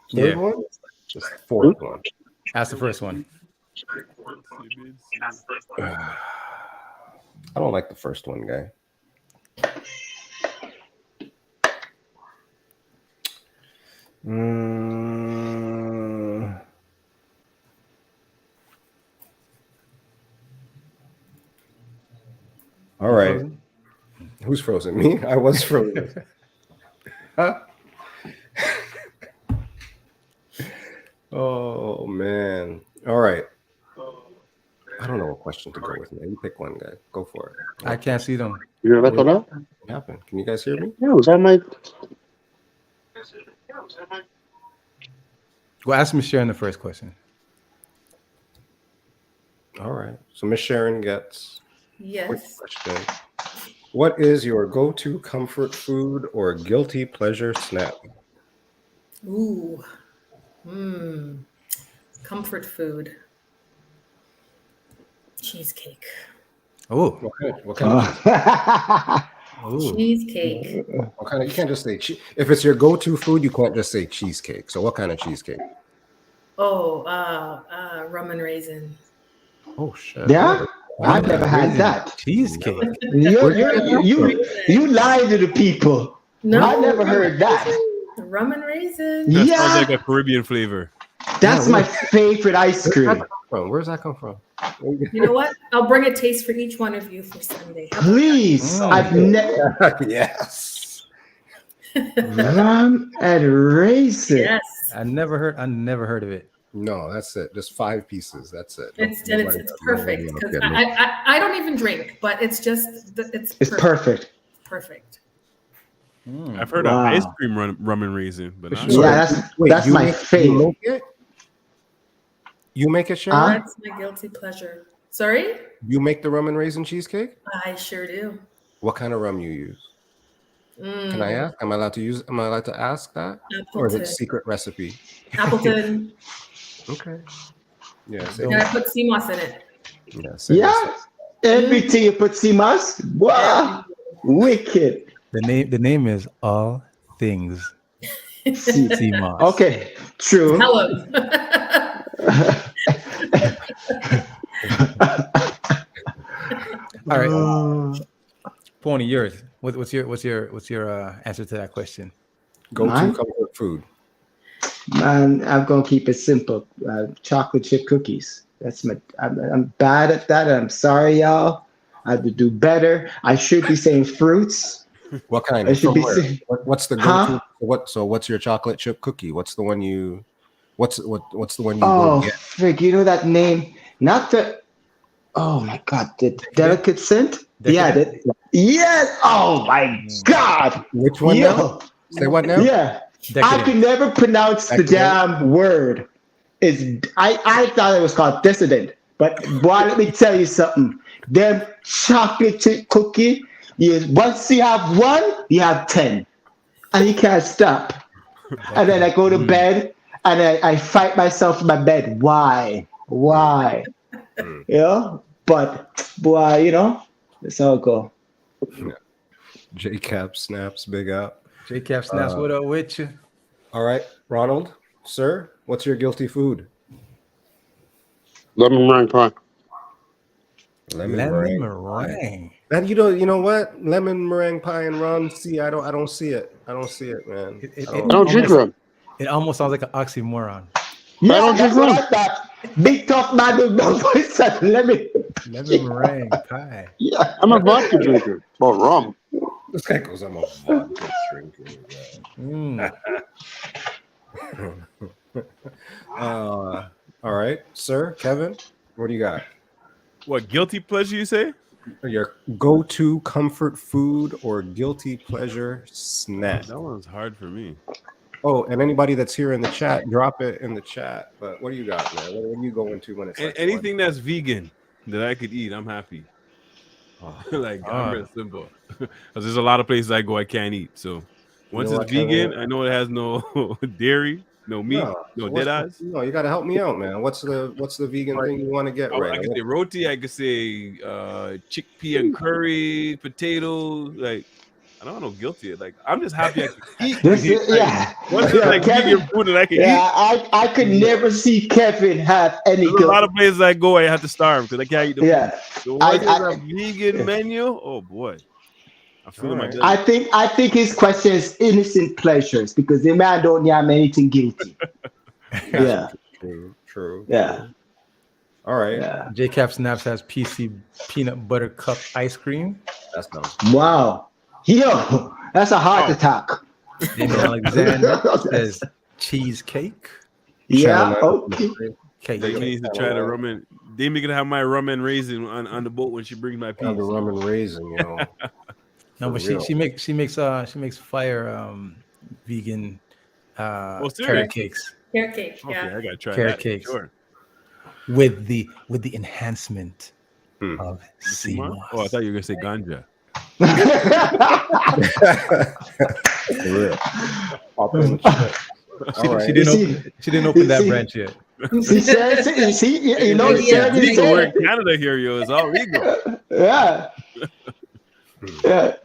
Yeah. Third one? Just the fourth one. Ask the first one. I don't like the first one, guy. All right. Frozen? Who's frozen? Me? I was frozen. Huh? Oh, man. All right. I don't know what question to go with, man. You pick one, guy. Go for it. I can't see them. You hear that or not? What happened? Can you guys hear me? Yeah, was that my? Well, ask Miss Sharon the first question. All right. So Miss Sharon gets quick Yes. question. What is your go-to comfort food or guilty pleasure snack? Ooh. Comfort food. Cheesecake. Oh, What kind of Cheesecake. what kind of? You can't just say if it's your go-to food, you can't just say cheesecake. So what kind of cheesecake? Oh, rum and raisin. Oh shit! Yeah? I've never had that. cheesecake. You lied to the people. No, I never heard that. Rum and raisin. That Yeah. sounds like a Caribbean flavor. That's my favorite ice cream. Where's that come from? You know what? I'll bring a taste for each one of you for Sunday. Please. I've never Yes. rum and raisin. Yes. I never heard of it. No, that's it. Just 5 pieces. That's it. It's Nobody- perfect. nobody 'Cause else get me. I don't even drink, but it's just It's perfect. perfect. I've heard Wow. of ice cream rum and raisin, but not Sure. Yeah, that's you my make- favorite. You make it, Sharon? Huh? That's my guilty pleasure. Sorry? You make the rum and raisin cheesecake? I sure do. What kind of rum you use? Can I ask? Am I allowed to ask that? Or is it Appleton. secret recipe? Appleton. Okay. Yeah. And I put Seamoss in it. Yeah. Everything you put Seamoss. Wow. Wicked. The name is All Things Seamoss. Okay. True. Hello. All right, Pony, yours. What's your answer to that question? Go-to Mine? comfort food. Man, I'm gonna keep it simple. Chocolate chip cookies. That's my. I'm bad at that. I'm sorry, y'all. I have to do better. I should be saying fruits. What kind? I should From be where? saying. What's the go-to? What's your chocolate chip cookie? What's the one you? What's the one you Oh, go get? frig, you know that name? Not the. Oh my God, the delicate scent. Yeah. Yes. Oh my God. Which one? Yo. Now? Say what now? Yeah. I Decadent. could never pronounce the damn word. I thought it was called dissident, but boy, let me tell you something. Them chocolate chip cookie, once you have one, you have 10, and you can't stop. And then I go to bed, and I fight myself in my bed. Why? You know? But boy, you know, it's all go. J-Cap snaps, big up. J-Cap snaps. What up with you? All right, Ronald, sir, what's your guilty food? Lemon meringue pie. Lemon Lemon meringue. meringue. Man, you know what? Lemon meringue pie and rum. See, I don't see it. I don't see it, man. It, I it, I it, don't drink almost, rum. it almost sounds like an oxymoron. Yeah, don't drink that's what rum. I thought. Big tough man with no voice. Let me. Lemon meringue pie. Yeah. I'm a vodka drinker. Well, rum. This guy goes, I'm a vodka drinker. Mm. All right, sir, Kevin, what do you got? What guilty pleasure you say? Your go-to comfort food or guilty pleasure snack? That one's hard for me. Oh, and anybody that's here in the chat, drop it in the chat. But what do you got, man? What are you going to when it's like Anything that's vegan that I could eat, I'm happy. Like I'm real simple. Because there's a lot of places I go I can't eat. So once know it's what, Kevin? vegan, I know it has no dairy, no meat, no dead eyes. No, you got to help me out, man. What's the vegan thing you want to get right? I could say roti. I could say chickpea and curry, potato. Like I don't know, guilty. Like I'm just happy I can eat. This vegan. is, yeah. Once it's like Kevin, vegan food that I can yeah, eat. I could never see Kevin have any There's a lot of places I go, I have to starve because I can't eat the Yeah. food. So once there's a vegan menu, oh boy. I feel my belly. I think his question is innocent pleasures because the man don't have anything guilty. Yeah. True. Yeah. All right. Yeah. JCap Snaps has PC peanut butter cup ice cream. That's nice. Wow. Yo, that's a heart attack. Damien Alexander says cheesecake. Yeah. Okay. Cake. They need to try the rum and they make it have my rum and raisin on the boat when she brings my piece. The rum and raisin, you know. No, but she makes fire vegan carrot cakes. Carrot cake, yeah. Okay, I gotta try Carrot that. cakes. Sure. With the enhancement of Seamoss. Oh, I thought you were gonna say ganja. For real. All right. She didn't open that branch yet. See, you know, legal. We're in Canada here, yo. It's all legal. Yeah. Yeah.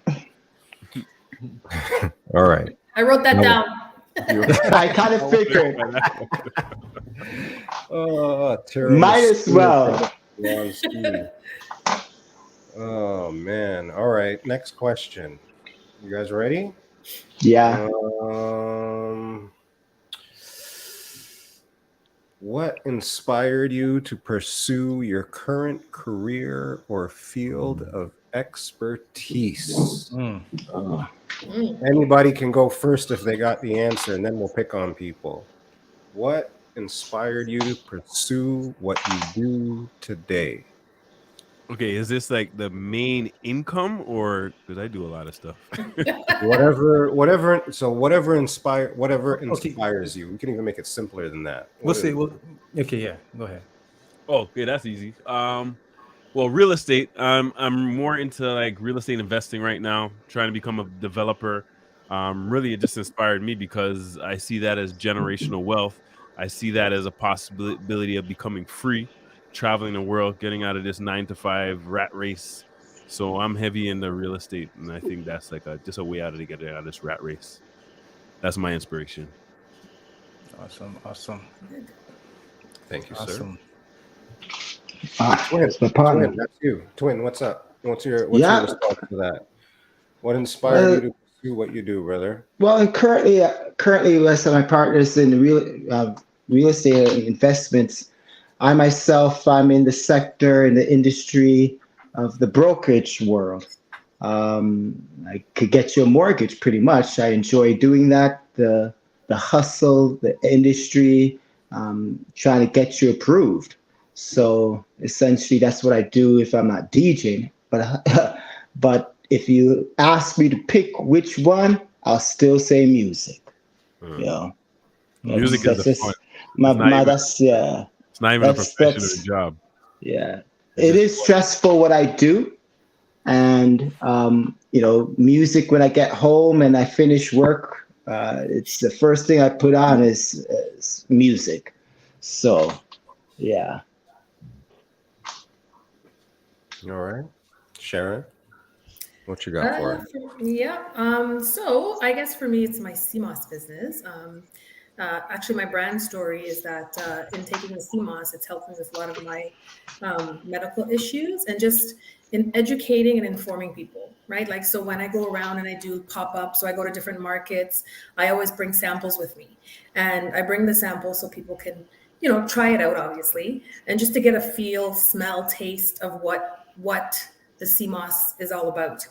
All right. I wrote that down. I kind of figured. Terrible. Might as well. Oh man. All right. Next question. You guys ready? Yeah. What inspired you to pursue your current career or field of expertise? Anybody can go first if they got the answer, and then we'll pick on people. What inspired you to pursue what you do today? Okay, is this like the main income or because I do a lot of stuff? whatever inspires you. We can even make it simpler than that. Okay, yeah, go ahead. Oh, okay, that's easy. Well, real estate. I'm more into like real estate investing right now, trying to become a developer. Really, it just inspired me because I see that as generational wealth. I see that as a possibility of becoming free, traveling the world, getting out of this 9-to-5 rat race. So I'm heavy into real estate, and I think that's like just a way out to get out of this rat race. That's my inspiration. Awesome. Thank you, awesome. Twin, that's you. Twin, what's up? What's your response to that? What inspired you to pursue what you do, brother? Well, and currently, with my partners in real estate and investments, I'm in the sector, in the industry of the brokerage world. I could get you a mortgage pretty much. I enjoy doing that. The hustle, the industry, trying to get you approved. So essentially, that's what I do if I'm not DJing. But if you ask me to pick which one, I'll still say music. You know, music is the fun. It's not even a profession or a job. Yeah, it is stressful what I do, and music. When I get home and I finish work, it's the first thing I put on is music. So, yeah. All right, Sharon, what you got for us? Yeah. So I guess for me, it's my Seamoss business. Actually, my brand story is that in taking the Seamoss, it's helped me with a lot of my medical issues and just in educating and informing people, right? Like, so when I go around and I do pop-ups, so I go to different markets, I always bring samples with me. And I bring the samples so people can, try it out, obviously, and just to get a feel, smell, taste of what the Seamoss is all about.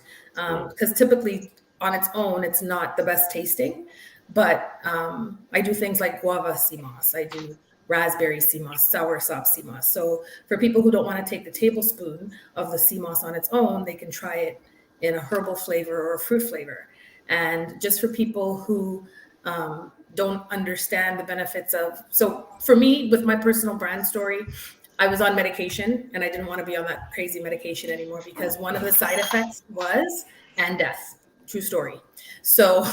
Because typically on its own, it's not the best tasting. But I do things like guava Seamoss. I do raspberry Seamoss, soursop Seamoss. So for people who don't want to take the tablespoon of the Seamoss on its own, they can try it in a herbal flavor or a fruit flavor. And just for people who don't understand the benefits of, so for me, with my personal brand story, I was on medication and I didn't want to be on that crazy medication anymore because one of the side effects was death. True story. So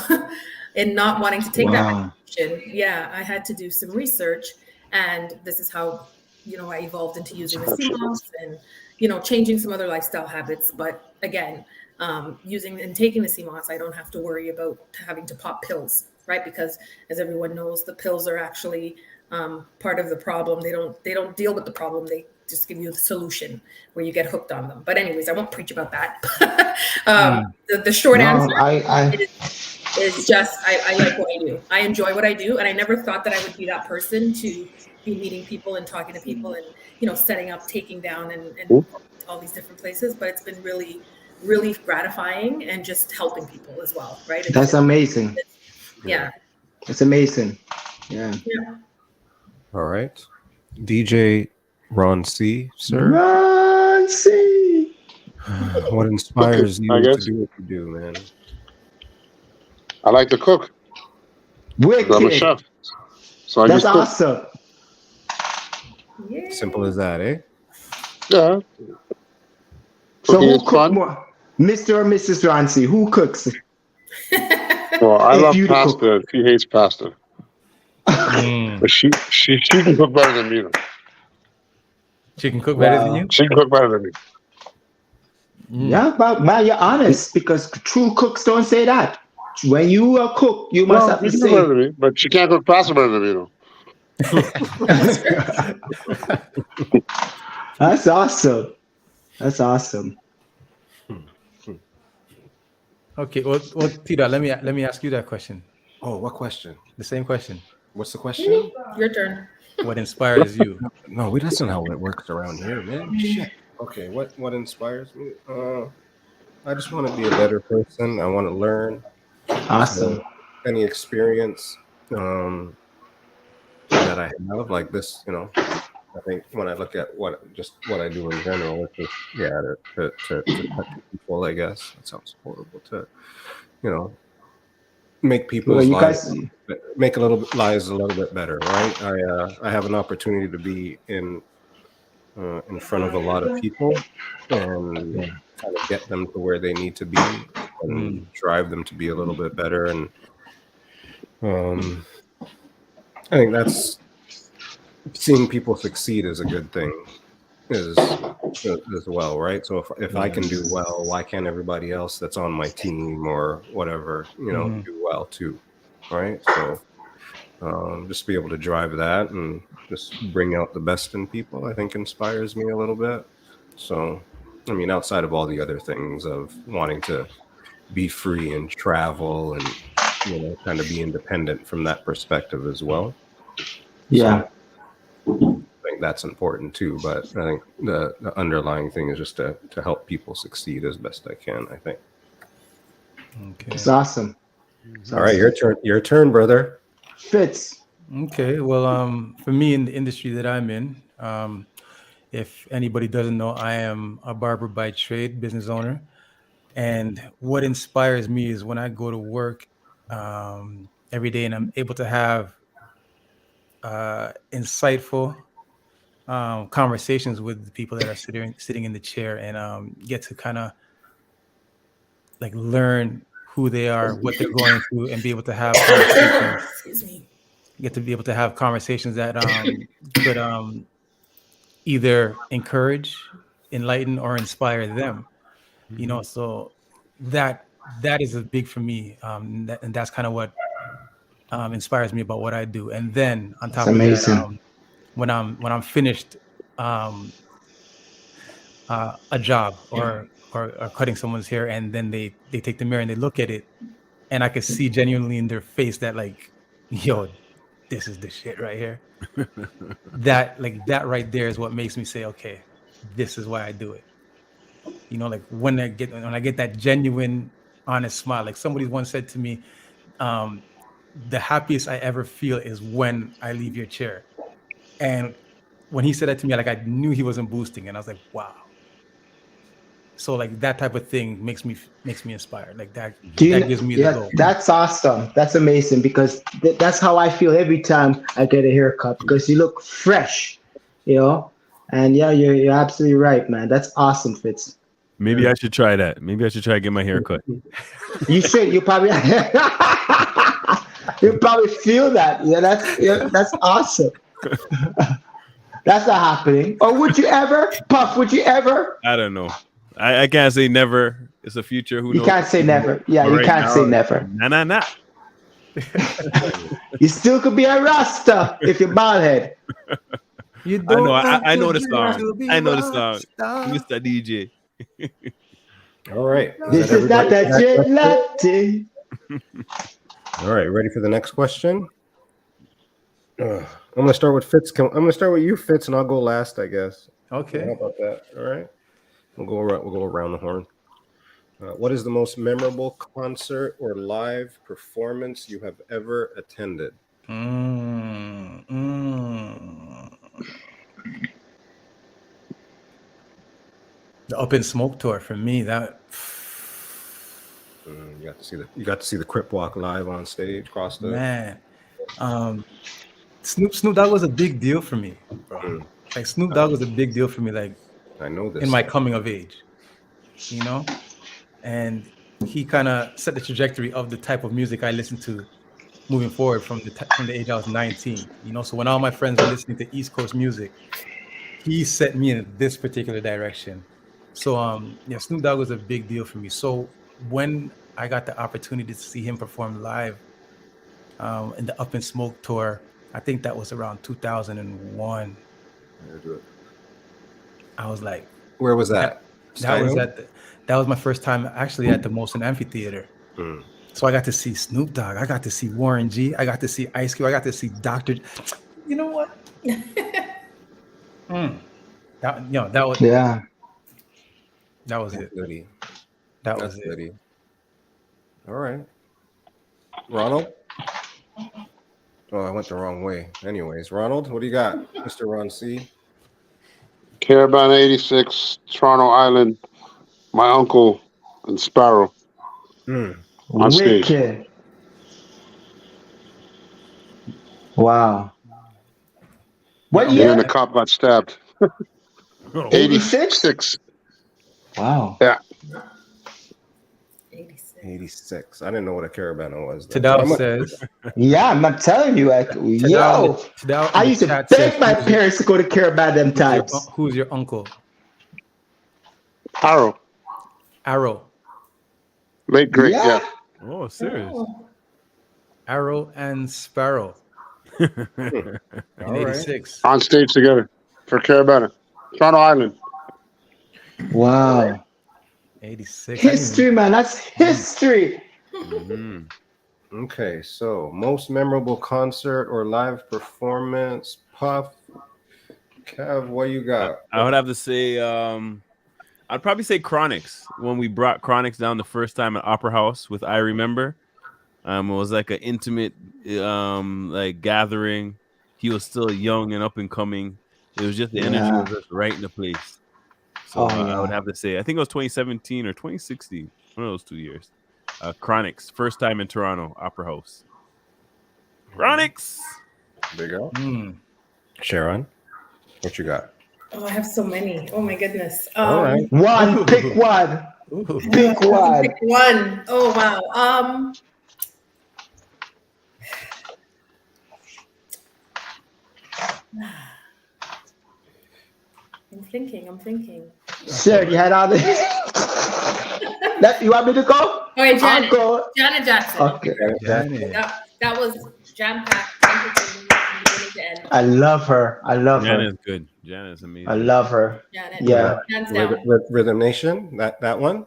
in not wanting to take that medication, I had to do some research, and this is how I evolved into using the Seamoss and changing some other lifestyle habits. But again, using and taking the Seamoss, I don't have to worry about having to pop pills, right? Because as everyone knows, the pills are actually part of the problem. They don't deal with the problem. They just give you the solution where you get hooked on them. But anyways, I won't preach about that. The short answer is just I like what I do. I enjoy what I do, and I never thought that I would be that person to be meeting people and talking to people and setting up, taking down, and all these different places. But it's been really, really gratifying and just helping people as well, right? That's amazing. Yeah, it's amazing. Yeah. All right, DJ Ron C, sir. Ron C. What inspires you to do what you do, man? I like to cook. Wicked. I'm a chef. So That's awesome. Simple as that, eh? Yeah. So who cooks more? Mr. or Mrs. Rancy? Who cooks? Well, I love pasta. She hates pasta. But she can cook better than me. She can cook better than you? She can cook better than me. Yeah, but man, you're honest because true cooks don't say that. When you are cook, you must have to say. Better than me, but she can't cook pasta better than me, though. That's awesome. That's awesome. Okay, well, Tita, let me ask you that question. Oh, what question? The same question. What's the question? Your turn. What inspires you? No, that's not how it works around here, man. Shit. Okay, what inspires me? I just want to be a better person. I want to learn. Awesome. Any experience that I have like this, I think when I look at what I do in general, it's just to touch people. I guess it sounds horrible to, make people's lives lives a little bit better, right? I have an opportunity to be in front of a lot of people and kind of get them to where they need to be and drive them to be a little bit better. And I think that's seeing people succeed is a good thing as well, right? So if I can do well, why can't everybody else that's on my team or whatever, do well too, right? So just be able to drive that and just bring out the best in people, I think inspires me a little bit. So, I mean, outside of all the other things of wanting to be free and travel and, kind of be independent from that perspective as well. Yeah. So, I think that's important too, but I think the underlying thing is just to help people succeed as best I can, I think. Okay. It's awesome. All right, your turn, brother. Fitz. Okay, well, for me in the industry that I'm in, if anybody doesn't know, I am a barber by trade, business owner. And what inspires me is when I go to work every day and I'm able to have insightful conversations with the people that are sitting in the chair and get to kind of like learn who they are, what they're going through, and be able to have conversations. Excuse me. Get to be able to have conversations that could either encourage, enlighten, or inspire them. So that is a big for me, and that's kind of what inspires me about what I do. And then on top That's of that, amazing. when I'm finished a job or cutting someone's hair, and then they take the mirror and they look at it, and I could see genuinely in their face that like, yo, this is the shit right here. That right there is what makes me say, okay, this is why I do it. You know, like when I get that genuine, honest smile. Like somebody once said to me, the happiest I ever feel is when I leave your chair. And when he said that to me, like I knew he wasn't boosting, and I was like, wow. So like that type of thing makes me inspired. Like that gives me the goal. That's awesome. That's amazing because that's how I feel every time I get a haircut because you look fresh, you know. And yeah, you're absolutely right, man. That's awesome, Fitz. Maybe I should try that. Maybe I should try to get my hair cut. You should. You probably you probably feel that. Yeah, that's awesome. That's not happening. Or would you ever, Puff? Would you ever? I don't know. I can't say never. It's a future. Who knows? You can't say never. Yeah, But you right can't now, say never. Nah. You still could be a Rasta if you're bald head. You I know. don't have I know to the be song. to be I know the rock song. star. Mr. DJ. All right. This is not a jet latte. All right. Ready for the next question? I'm gonna start with Fitz. I'm gonna start with you, Fitz, and I'll go last, I guess. Okay. How about that? All right. We'll go around the horn. What is the most memorable concert or live performance you have ever attended? The Up in Smoke tour for me. That You got to see the Crip Walk live on stage. Across the man. Snoop Dogg was a big deal for me, bro. Like Snoop Dogg was a big deal for me. Like I know this in my coming of age, you know, and he kind of set the trajectory of the type of music I listened to moving forward from the age I was 19. You know, so when all my friends were listening to East Coast music, he set me in this particular direction. So yeah, Snoop Dogg was a big deal for me. So when I got the opportunity to see him perform live in the Up in Smoke tour, I think that was around 2001. I was like, where was that? That was my first time actually at the Molson Amphitheater. So I got to see Snoop Dogg, I got to see Warren G, I got to see Ice Cube, I got to see Dr. You know what? That was yeah. That was it. Goody. That was That's it. goody. All right. Ronald? Oh, I went the wrong way. Anyways, Ronald, what do you got? Mr. Ron C. Caravana 86, Toronto Island, my uncle and Sparrow on stage. Wicked. Wow. What And year? then the cop got stabbed. 86. Wow. Yeah. 86. I didn't know what a Caravana was. Tadao says. Yeah, I'm not telling you. Like, yo, Tadao I used to beg my parents to go to Caravana them times. Who's your uncle? Arrow. Late great, yeah. Oh, serious. Arrow and Sparrow. In 86. On stage together for Caravana. Toronto Island. Wow. 86. History, man. That's history. Okay, so most memorable concert or live performance. Puff, Kev, what you got? I would have to say, I'd probably say Chronics. When we brought Chronics down the first time at Opera House with I Remember. It was like an intimate like gathering. He was still young and up and coming. It was just the energy was just right in the place. So I would have to say, I think it was 2017 or 2016, one of those 2 years. Chronics, first time in Toronto, Opera House. Chronics. There you go. Sharon, what you got? Oh, I have so many. Oh my goodness. All right. One. Pick one. Pick one. Pick one. Oh wow. I'm thinking. Sure, you had all the. You want me to go? All right, Janet. I'll go. Janet Jackson. Okay. That was jam packed, entertaining from beginning to end. I love her. I love her. Janet's good. Janet's amazing. I love her. Janet, Yeah. hands down. Rhythm Nation, that one.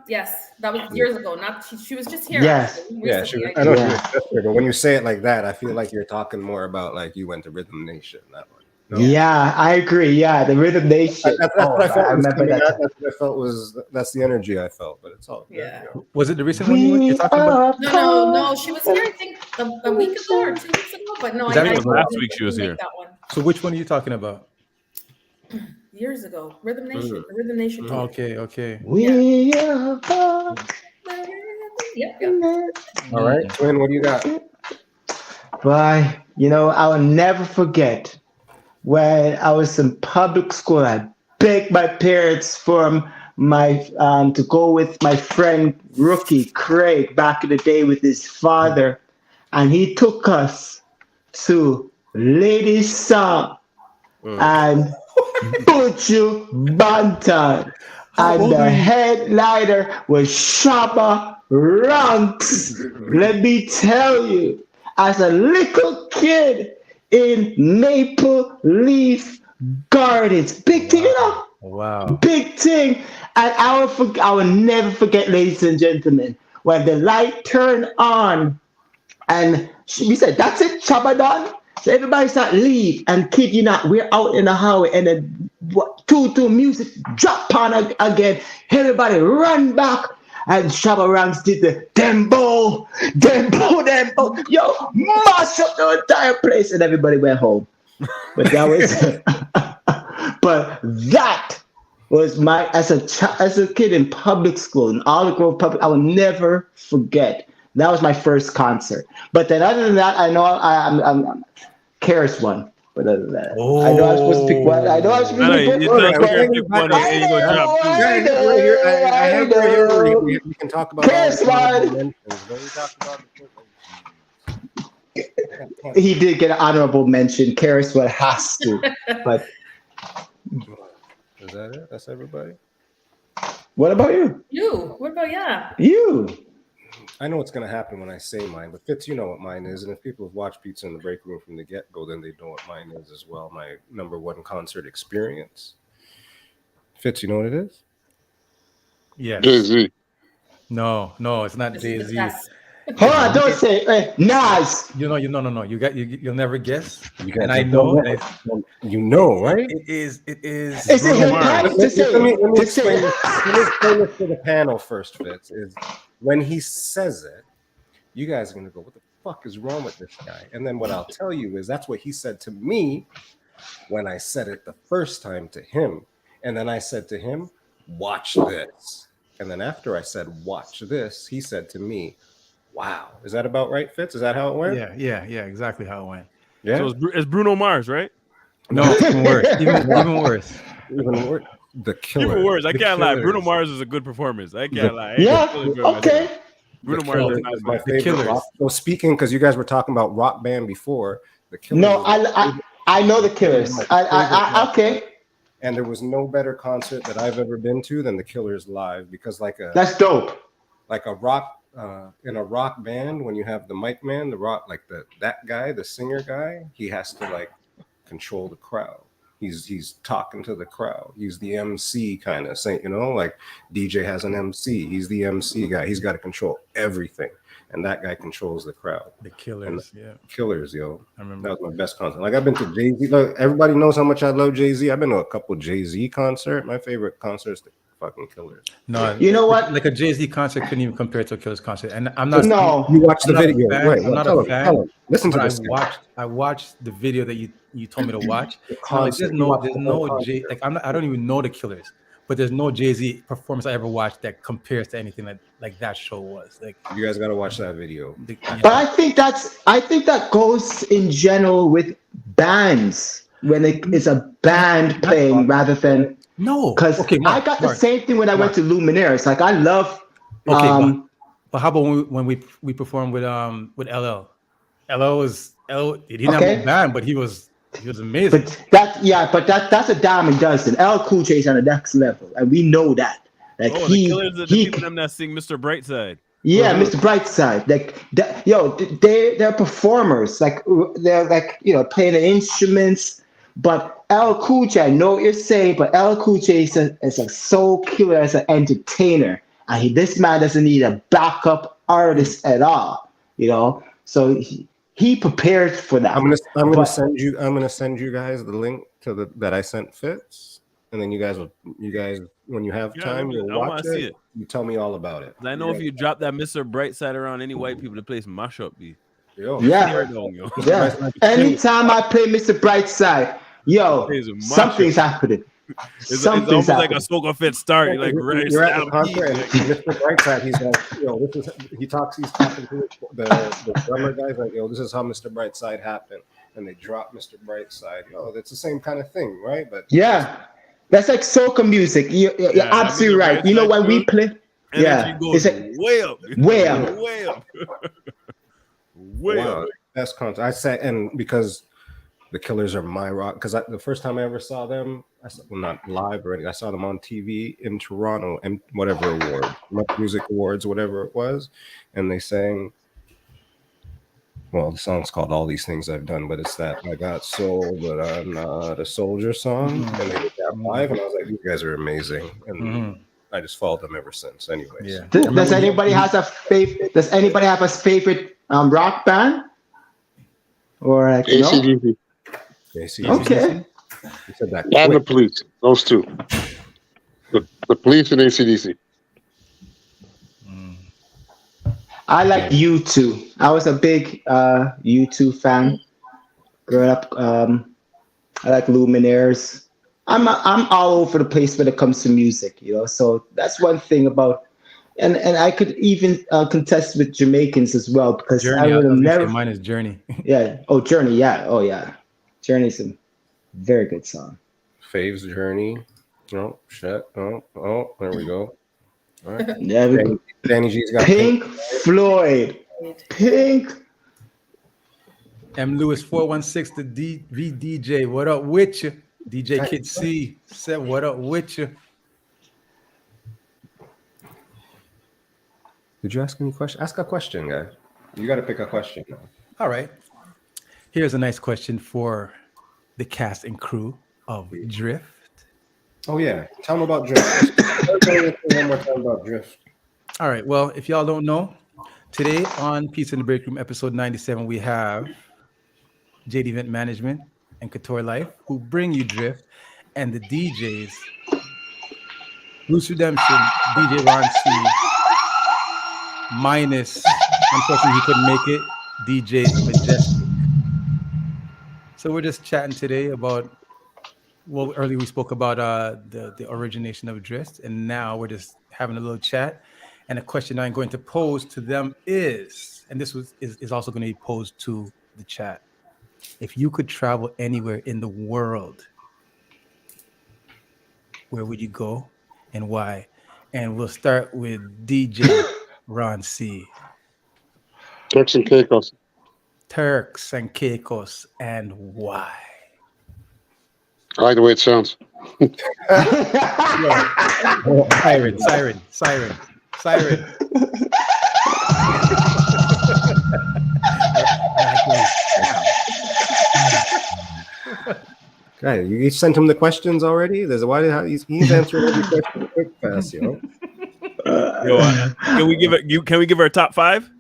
Yes, that was years ago. Not she was just here. Yes. Actually, Yeah, recently, I know she Yeah. was just here, but when you say it like that, I feel like you're talking more about like you went to Rhythm Nation. That one. No? Yeah, I agree. Yeah, the Rhythm Nation. That's what I felt. I was remember coming that. out. That's what I felt was. That's the energy I felt. But it's all good. Yeah. You know. Was it the recent one you're talking about? No. She was here, I think, a week ago or 2 weeks ago. But no, Is that I what- last week she was didn't here. make that one. So which one are you talking about? Years ago, Rhythm Nation, the Rhythm Nation. tour. Okay. We are Yep. All right, Twin. What do you got? But I will never forget when I was in public school. I begged my parents for my to go with my friend Rookie Craig back in the day with his father, and he took us to Ladies Song and Butcher Banton. And the headliner was Shabba Ranks. Let me tell you, as a little kid in Maple Leaf Gardens, big thing, Wow. big thing. And I will never forget, ladies and gentlemen, when the light turned on, and we said, "That's it, Shabba done." So everybody start leave, and kid you not, we're out in the hallway, and then two music drop on again. Everybody run back, and Shabba Ranks did the dembo. Yo, mash up the entire place, and everybody went home. But that was my as a kid in public school, in all the Grove public. I will never forget. That was my first concert. But then other than that, I know I'm Karis one. But other than that, I know I'm supposed to pick one. I know I'm supposed to pick one. I have right here where we can talk about Karis one. He did get an honorable mention. Karis one has to. But is that it? That's everybody. what about you? What about You. I know what's going to happen when I say mine, but Fitz, you know what mine is. And if people have watched Pizza in the Break Room from the get-go, then they know what mine is as well. My number one concert experience. Fitz, you know what it is? Yes. Jay-Z. No, it's not Jay-Z. Hold on, don't say Nas. No. You'll never guess. And I know. You know, right? It is. Is it his right to say? Let me explain this to the panel first, Fitz. Is when he says it, you guys are going to go, what the fuck is wrong with this guy? And then what I'll tell you is that's what he said to me when I said it the first time to him. And then I said to him, watch this. And then after I said, watch this, he said to me, wow. Is that about right, Fitz? Is that how it went? Yeah, exactly how it went. Yeah. So it's Bruno Mars, right? No, even worse. Even worse. Even worse. The Killers. Even worse. I The can't lie. Killers. Bruno Mars is a good performance. I can't lie. Yeah. Okay. Bruno The Mars Killers is nice, is my man. favorite Killers. rock. So speaking, because you guys were talking about rock band before, the Killers. No, I know the Killers. I okay. And there was no better concert that I've ever been to than the Killers live, because That's dope. like a rock in a rock band, when you have the mic man, the rock, like that guy, the singer guy, he has to like control the crowd. He's talking to the crowd. He's the MC kind of saying, like DJ has an MC. He's the MC guy. He's got to control everything. And that guy controls the crowd. The Killers, yeah. Killers, yo. I remember. That was my best concert. Like I've been to Jay-Z. Look, everybody knows how much I love Jay-Z. I've been to a couple Jay-Z concerts. My favorite concerts, the fucking Killers. No, You know what? Like a Jay-Z concert couldn't even compare to a Killers concert. And I'm not. No. You watched the I'm not a video. fan. Wait, I'm not tell a him, fan. tell him. Listen to But this. I watched the video that you told me to watch. The I'm like, concert. there's no Jay. Like I don't even know the Killers, but there's no Jay-Z performance I ever watched that compares to anything like that show was. Like You guys got to watch that video. But I think that goes in general with bands when it's a band playing rather than no. because Okay, I got the same thing when I went to Luminaires. Like I love. Okay, but how about when we performed with LL? He didn't have a band, but he was amazing. But that's a dime a dozen. L Cool J's on the next level, and we know that. Like the Killers are the people them that sing Mr. Brightside. Yeah, Mr. Brightside. Like, they're performers. Like, they're like, playing the instruments. But L Cool J, I know what you're saying, but L Cool J is a soul killer as an entertainer. And this man doesn't need a backup artist at all. So he prepared for that. I'm gonna send you guys the link to that I sent Fitz, and then you guys when you have time, you'll watch it. You tell me all about it. I know if you drop that Mr. Brightside around any white people, the place mash up, B. Yeah. Anytime I play Mr. Brightside, something's happening. It's almost like a soca fit start. You're like, you're at the concert, and Mr. Brightside, he's like, he's talking to the drummer guys, like, this is how Mr. Brightside happened, and they drop Mr. Brightside. It's the same kind of thing, right? But that's like soca music. You're absolutely right. When we play, it's like way up. Wow, that's concert. I say, and because the Killers are my rock, because the first time I ever saw them, not live or anything, I saw them on TV in Toronto, and whatever award, music awards, whatever it was, and they sang. Well, the song's called "All These Things I've Done," but it's that "I Got Soul, but I'm Not a Soldier" song, and they did that live, and I was like, "These guys are amazing," and I just followed them ever since. Anyways, Does anybody have a favorite rock band? Or ACDC. Okay. You said that. And the Police. Those two. The Police and ACDC. I like U2. I was a big U2 fan growing up. I like Luminaires. I'm all over the place when it comes to music, So that's one thing about, and I could even contest with Jamaicans as well, because Journey, I would have never. Mine is Journey. Yeah. Oh, Journey. Yeah. Oh, yeah. Journey's a very good song. Fave's Journey. Oh shit. Oh, there we go. All right. Yeah. Danny G's got Pink Floyd. Pink. M. Lewis 416, the VDJ. What up with you? DJ Kid C said, "What up with you?" Did you ask any question? Ask a question, guy. You got to pick a question now. All right. Here's a nice question for the cast and crew of Drift. Oh yeah, tell them about Drift. One more time about Drift. All right. Well, if y'all don't know, today on Peace in the Break Room, episode 97, we have Jade Event Management and Couture Life, who bring you Drift, and the DJs, Bruce Redemption, DJ Ron C, minus, unfortunately he couldn't make it, DJ Majestic. So we're just chatting today about, well, earlier we spoke about the origination of Drift, and now we're just having a little chat. And a question I'm going to pose to them is, and this is also going to be posed to the chat: if you could travel anywhere in the world, where would you go and why? And we'll start with DJ Ron C. Turks and Caicos. Turks and Caicos, and why? I like the way it sounds. Siren. Guy, you sent him the questions already? He's answering every question quick fast, Can we give her a top five?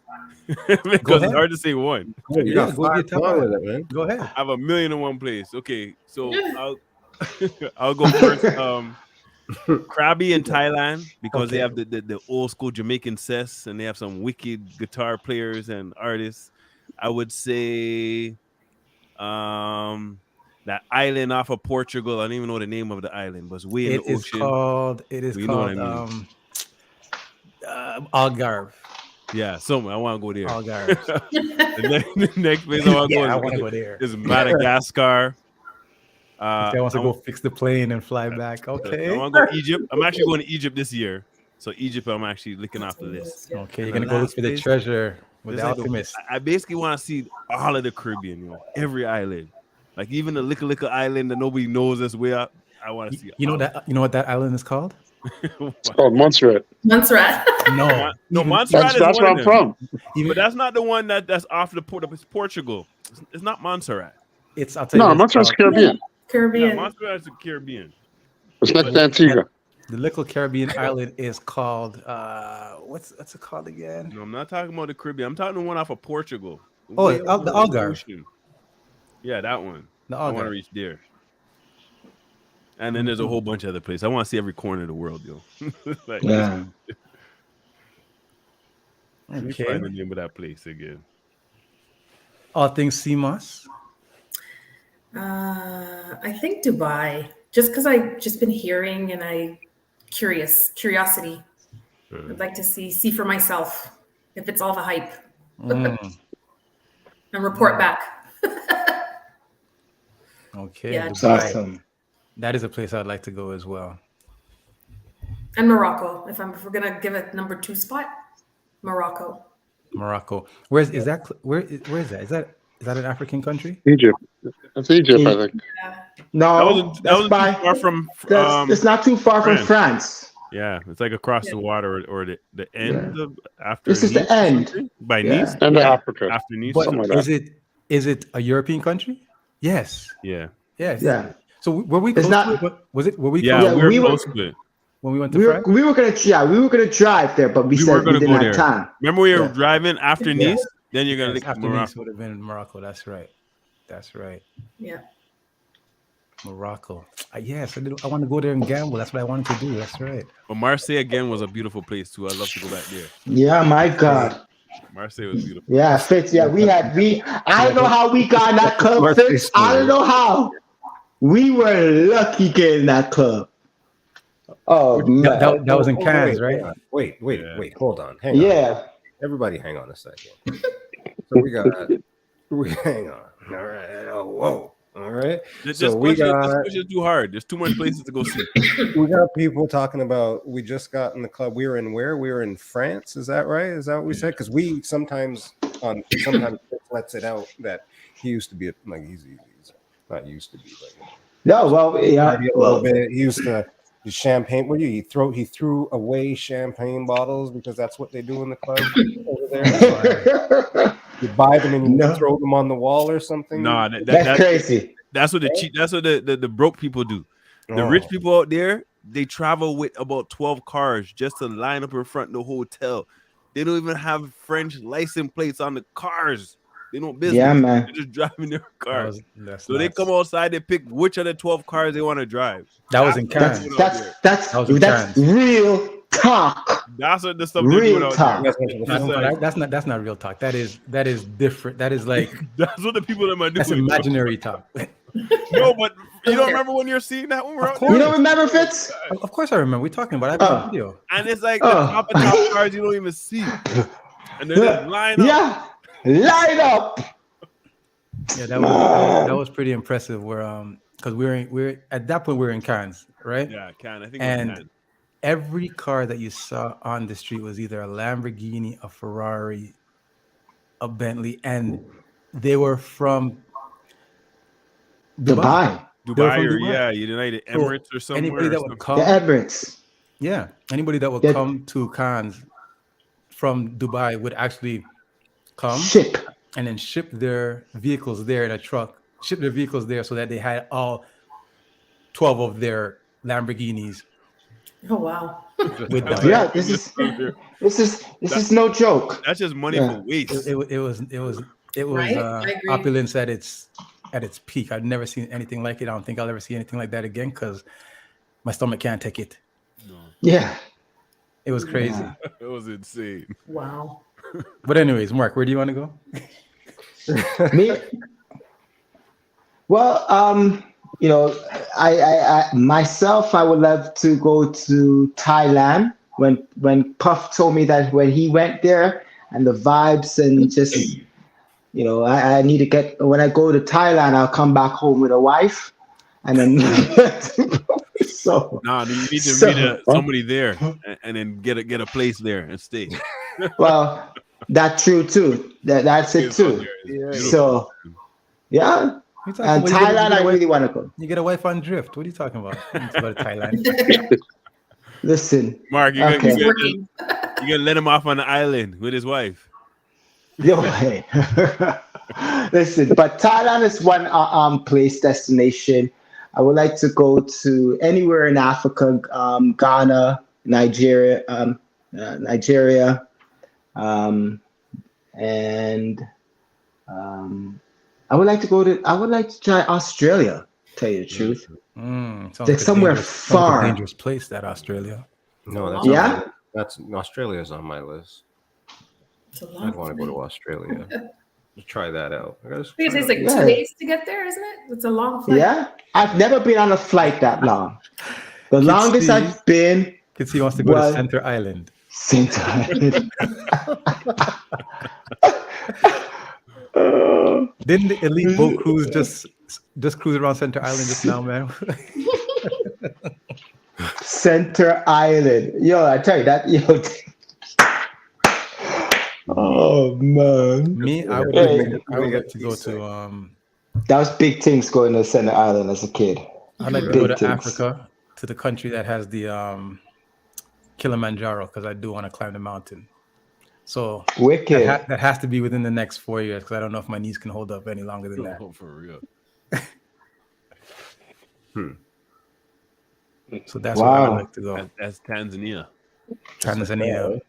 Because it's hard to say one. You got five. With it, man. Go ahead. I have a million in one place. Okay, so I'll go first. Krabi in Thailand, because they have the old school Jamaican cess, and they have some wicked guitar players and artists. I would say that island off of Portugal. I don't even know the name of the island, but it's way in the ocean. It is called Algarve. Yeah, somewhere. I want to go there. Algarve. the next place I want to go there is Madagascar. I want to go fix the plane and fly back. Okay. I want to go to Egypt. I'm actually going to Egypt this year. So Egypt, I'm actually looking off the list. Okay, you're going to go look for the treasure with the alchemist. I basically want to see all of the Caribbean, every island. Like even the Lick Island that nobody knows that's way up. I want to see. You know what that island is called? It's called Montserrat. Montserrat. No, No, even- Montserrat is That's one where of I'm them. from. even- But that's not the one that's off the port of Portugal. It's not Montserrat. it's I'll tell you No, this, Montserrat's Caribbean. Yeah, Caribbean. Montserrat is the Caribbean. It's next to Antigua. the little Caribbean island is called what's it called again? No, I'm not talking about the Caribbean. I'm talking the one off of Portugal. Oh, Way the over Algarve. ocean. Yeah, that one. The I want to Algarve. reach there. And then there's a whole bunch of other places. I want to see every corner of the world, yo. Like, Yeah. let me Okay. find the name of that place again. All Things Seamoss. I think Dubai. Just because I've just been hearing and curiosity. I'd like to see for myself if it's all the hype Mm, and report back. okay. Yeah. It's Dubai. awesome. That is a place I'd like to go as well. And Morocco. If we're gonna give it number 2 spot, Morocco. Morocco. Where is that? Where is that? Is that an African country? Egypt. That's Egypt, I think. No, That that's wasn't by. too far from It's not too far from France. France. Yeah, it's like across the water or the end of after This is the Nice or end. something? By Yeah. Nice And Africa. after Nice. But Something like that. is it a European country? Yes. Yeah. Yes. Yeah. So were we It's close not- to it? Was it? Were we Yeah, close Yeah, we were we were- close to it. when we went to We were, France? we were gonna drive there, but we We were said we gonna didn't go have there. time. Remember we were Yeah. driving after Yeah. Nice? Then you're gonna Yes, look after Morocco. Nice would have been Morocco. That's right. That's right. Yeah. Morocco. Yes, I want to go there and gamble. That's what I wanted to do. That's right. But Marseille again was a beautiful place too. I'd love to go back there. Yeah, my God. Marseille was beautiful. Yeah, Fitz. Yeah, I don't know how we got in that club, Marseille Fitz. I don't know how. We were lucky getting that club. Oh man. That was in Cannes, right? Wait, Yeah. hold on. Hang on. Yeah. Everybody hang on a second. So hang on. All right. Oh, whoa. All right. This So we question got is too hard. There's too much places to go see. people talking about we just got in the club. We were in where? We were in France. Is that right? Is that what we said? Because we sometimes lets it out that he used to be he's not used to be, but No, well, yeah. maybe a little bit. He used to the champagne. What do you he threw away champagne bottles because that's what they do in the club over there. You buy them and you No. throw them on the wall or something. Nah, That's crazy. that's what the broke people do. The Oh. rich people out there, they travel with about 12 cars just to line up in front of the hotel. They don't even have French license plates on the cars. They don't business. Yeah, man. They're just driving their cars. That's So they nuts. come outside, they pick which of the 12 cars they want to drive. That was in That's Cannes. that's That was in that's France. real talk. That's what the stuff they're Real doing out talk. there. That's not real talk. That is different. That is like That's what the people that are that's doing. imaginary talk. No, but you don't remember when you're seeing that when we're Of out course. You there? don't remember, Fitz? Of course, I remember. We're talking about. I have Oh. a video. And it's like Oh. the top of top cars you don't even see. And they're just line up. Yeah. Light up. Yeah, that was pretty impressive. Because we're at that point we were in Cannes, right? Yeah, can I think And it was every car that you saw on the street was either a Lamborghini, a Ferrari, a Bentley, and they were from Dubai. Dubai from or Dubai. yeah, United Emirates or somewhere. Anybody or that would something. come, The Emirates. yeah, anybody that would Yeah. come to Cannes from Dubai would actually come Ship. and then ship their vehicles there in a truck, ship their vehicles there so that they had all 12 of their Lamborghinis Oh wow. with them. Yeah, this is no joke. That's just money Yeah. for waste. It was Right? I agree. opulence at its peak. I've never seen anything like it. I don't think I'll ever see anything like that again because my stomach can't take it. Yeah. It was crazy. It was insane. Wow. But anyways, Mark, where do you want to go? Me? Well, you know, I myself, I would love to go to Thailand. When Puff told me that when he went there and the vibes and just, you know, I need to get, when I go to Thailand, I'll come back home with a wife, and then so Nah, you need to So- meet somebody there and then get a place there and stay. well, that's true too. That's it too. So yeah, What are you talking and about? Thailand, I really want to go. You get a wife on drift. What are you talking about? You need to go to Thailand. Listen. Mark, you Okay. He's working. you gonna let him off on the island with his wife. Yo, hey. Listen, but Thailand is one place destination. I would like to go to anywhere in Africa, Ghana, Nigeria, and I would like to try Australia. Tell you the truth, Sounds like like a somewhere dangerous, sounds like a far. dangerous place, that Australia. No, that's Yeah? on my, that's Australia's on my list. It's a long I'd want to go to Australia. Just try that out. I gotta I think try it's out- like Yeah. 2 days to get there, isn't it? It's a long flight. Yeah, I've never been on a flight that long. The longest see- I've been Kids, he wants to go to was Center Island. St. Island. Didn't the elite boat cruise just cruise around Center Island just now, man? Center Island. Yo, I tell you that. Yo. Oh man. Me, I would Hey. like to go to That was big things going to Center Island as a kid. I'd like to Big go to things. Africa, to the country that has the Kilimanjaro, because I do want to climb the mountain. So Wicked. that has to be within the next 4 years, because I don't know if my knees can hold up any longer than that. Oh, for real. So that's where I'd Wow. like to go. That's Tanzania. Tanzania.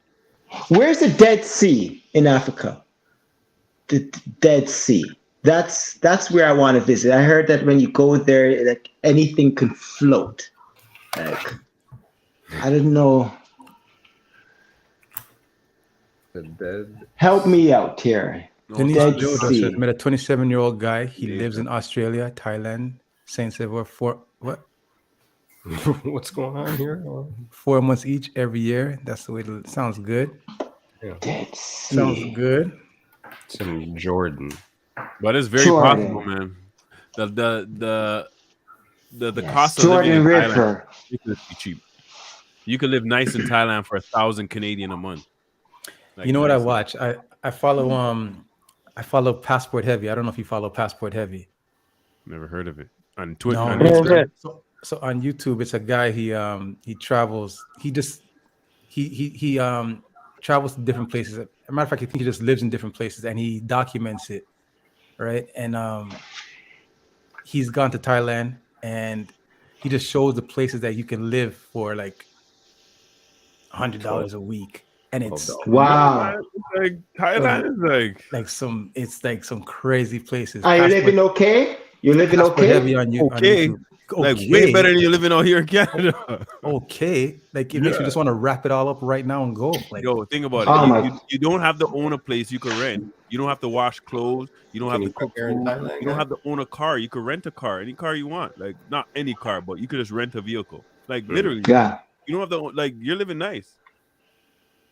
Where's the Dead Sea in Africa? The Dead Sea. That's where I want to visit. I heard that when you go there, like anything can float. Like I don't know. The dead. Help me out here. Denise Dead Joe Sea. just met a 27-year-old guy. He lives in Australia, Thailand, Saint Sever for what? What's going on here? 4 months each every year. That's the way it sounds good. Dead Sea. Sounds good. It's in Jordan. But it's very Jordan. possible, man. The Yes, cost of living Jordan in Thailand River. is ridiculously cheap. You could live nice in Thailand for 1,000 Canadian a month. Like, You know what I nice. watch? I follow Passport Heavy. I don't know if you follow Passport Heavy. Never heard of it. On Twitter, No. on Instagram. So on YouTube, it's a guy. He travels. He travels to different places. As a matter of fact, I think he just lives in different places and he documents it, right? And he's gone to Thailand and he just shows the places that you can live for like $100 a week, and it's Wow. Like Thailand is like it's like some crazy places. Are you Passport- living okay? You living Passport okay? Heavy on you. okay. On YouTube. Like way better than you living out here in Canada. Okay, like it makes you just want to wrap it all up right now and go. Like, Yo, think about Oh it. my- You don't have to own a place you can rent. You don't have to wash clothes. You don't Can have you to cook cook here in food. Thailand, You don't yeah? have to own a car. You could rent a car, any car you want. Like not any car, but you could just rent a vehicle. Like literally, Yeah. you don't have to like you're living nice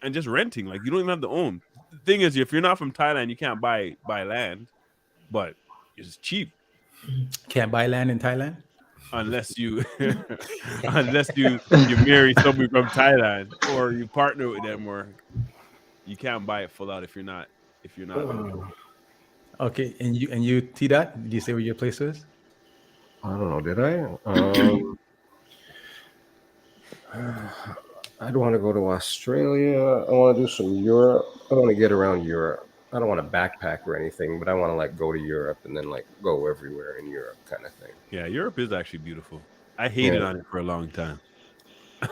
and just renting. Like you don't even have to own. The thing is, if you're not from Thailand, you can't buy land, but it's cheap can't buy land in Thailand. unless you you marry somebody from Thailand or you partner with them, or you can't buy it full out if you're not. Okay, and you T Dot, did you say where your place was? I don't know. Did I? I'd want to go to Australia. I want to do some Europe. I want to get around Europe. I don't want to backpack or anything, but I want to like go to Europe and then like go everywhere in Europe, kind of thing. Yeah, Europe is actually beautiful. I hated Yeah. on it for a long time.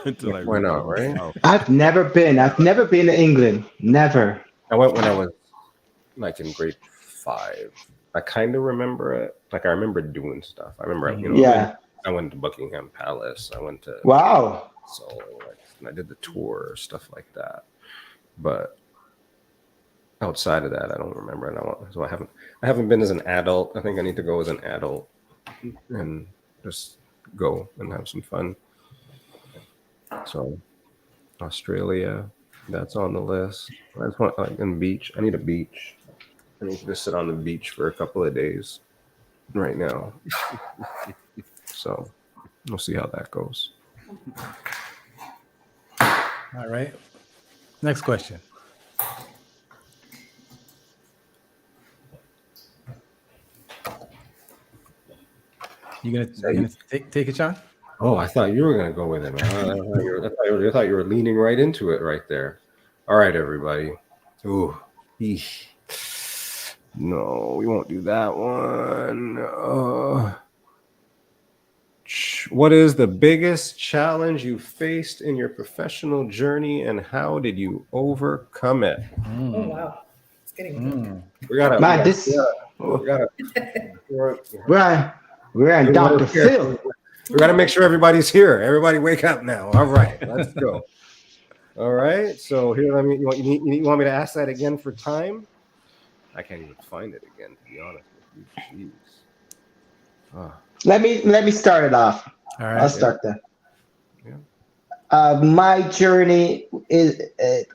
Yeah, why not, right? I've never been to England. Never. I went when I was like in grade 5. I kind of remember it. Like I remember doing stuff. I remember, Yeah. I went to Buckingham Palace. I went to Wow. So like, and I did the tour, stuff like that. But outside of that, I don't remember. And I haven't been as an adult. I think I need to go as an adult and just go and have some fun. So Australia, that's on the list. I just want like in beach. I need a beach. I need to just sit on the beach for a couple of days right now. So we'll see how that goes. All right. Next question. You gonna take it, Sean? Oh, I thought you were gonna go with it, man. I thought you were leaning right into it right there. All right, everybody. Ooh, eesh. No, we won't do that one. What is the biggest challenge you faced in your professional journey, and how did you overcome it? Oh wow, it's getting good. We gotta, Man, this we gotta, we're on Dr. Phil. we gotta make sure everybody's here. Everybody, wake up now. All right, let's go. All right, so here, you want me to ask that again for time? I can't even find it again, to be honest with you. Jeez. Let me start it off. All right. I'll start that. Yeah. My journey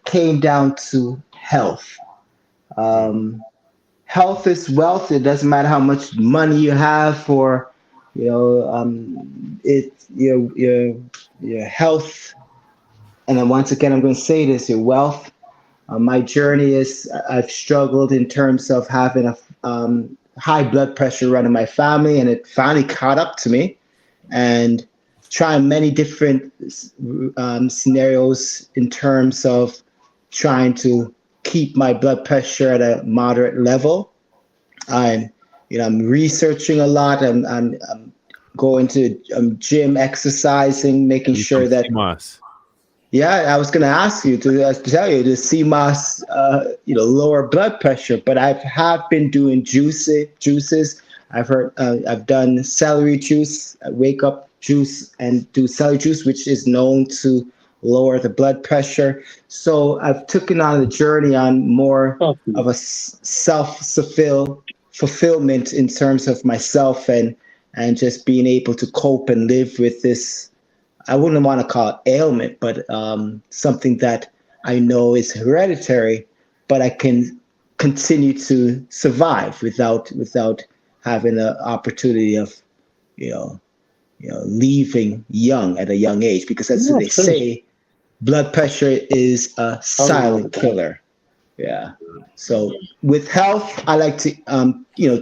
came down to health. Health is wealth. It doesn't matter how much money you have, or your health. And then once again, I'm going to say this: your wealth. My journey is I've struggled in terms of having a high blood pressure running my family, and it finally caught up to me. And trying many different scenarios in terms of trying to keep my blood pressure at a moderate level. I'm researching a lot. I'm going to gym, exercising, making sure that. Seamoss. Yeah, I was going to ask you to tell you the Seamoss, lower blood pressure, but I have been doing juices. I've done celery juice, wake up juice, and do celery juice, which is known to lower the blood pressure. So I've taken on the journey on more of a fulfillment in terms of myself and just being able to cope and live with this. I wouldn't want to call it ailment, but something that I know is hereditary, but I can continue to survive without having the opportunity of, leaving young at a young age, because as they say, blood pressure is a silent killer. Yeah. So with health, I like to,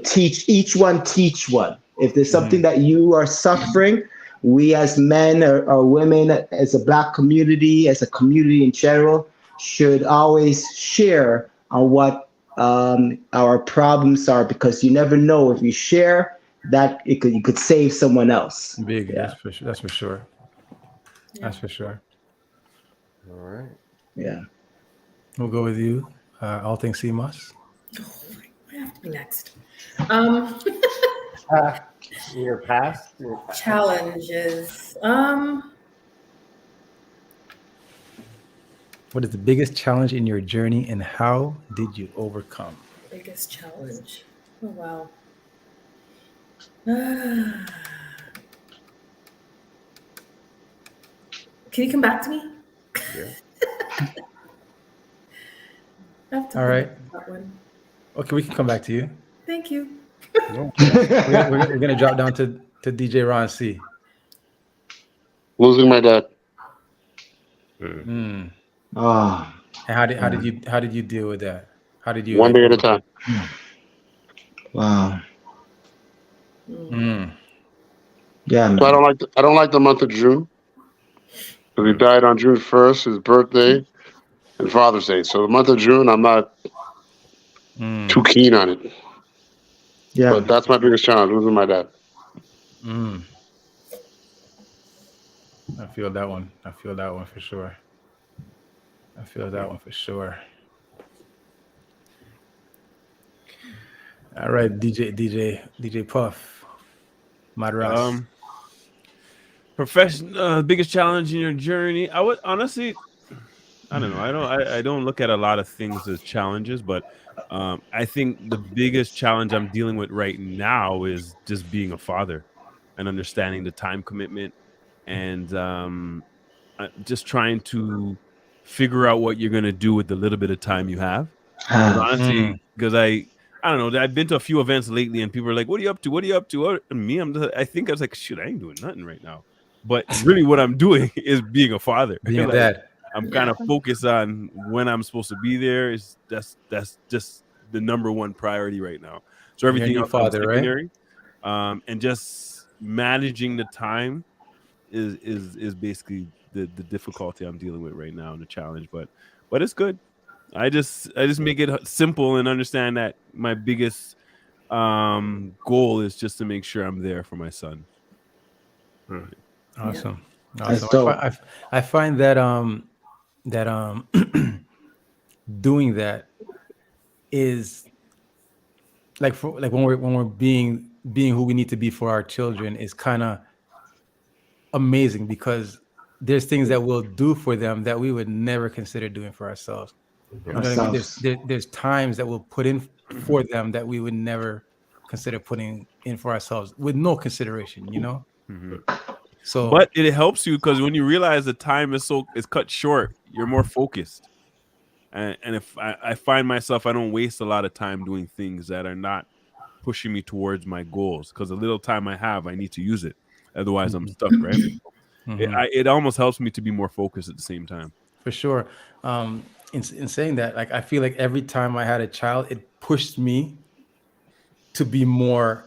teach one. If there's something that you are suffering, we as men or women, as a Black community, as a community in general, should always share on what our problems are, because you never know, if you share that you could save someone else. Big. Yeah. That's for sure. That's for sure. All right. Yeah. We'll go with you. All Things Seamoss. I have to be next. In your past? Challenges. What is the biggest challenge in your journey, and how did you overcome? Biggest challenge. Oh wow. Can you come back to me? Yeah. I have to All right. think about that one. Okay, we can come back to you. Thank you. We're gonna drop down to DJ Ron C. Losing my dad. Mm. Oh, And how did you deal with that? How did you One day at a time. wow. Mm. Yeah, man. So I don't like the month of June, because he died on June 1st, his birthday, and Father's Day. So the month of June, I'm not too keen on it. Yeah. But that's my biggest challenge, losing my dad. Mm. I feel that one for sure. All right, DJ Puff, Madras. Biggest challenge in your journey. I would honestly, I don't know. I don't look at a lot of things as challenges, but I think the biggest challenge I'm dealing with right now is just being a father and understanding the time commitment, and just trying to figure out what you're going to do with the little bit of time you have. Honestly, because I don't know, I've been to a few events lately and people are like, what are you up to? And me, I think I was like, shoot, I ain't doing nothing right now. But really what I'm doing is being a father. Being a Like, dad. I'm kind of focused on when I'm supposed to be there. That's just the number one priority right now. So everything else father, secondary, and just managing the time is basically the difficulty I'm dealing with right now and the challenge. But it's good. I just make it simple and understand that my biggest goal is just to make sure I'm there for my son. Awesome. That's Awesome. dope. I find that doing that is like when we're being who we need to be for our children is kind of amazing, because there's things that we'll do for them that we would never consider doing for ourselves. You know what I mean? There's times that we'll put in for them that we would never consider putting in for ourselves with no consideration, you know? So, but it helps you because when you realize the time is cut short, you're more focused. And if I find myself, I don't waste a lot of time doing things that are not pushing me towards my goals, because the little time I have, I need to use it. Otherwise, I'm stuck, right? It almost helps me to be more focused at the same time. For sure. In saying that, like, I feel like every time I had a child, it pushed me to be more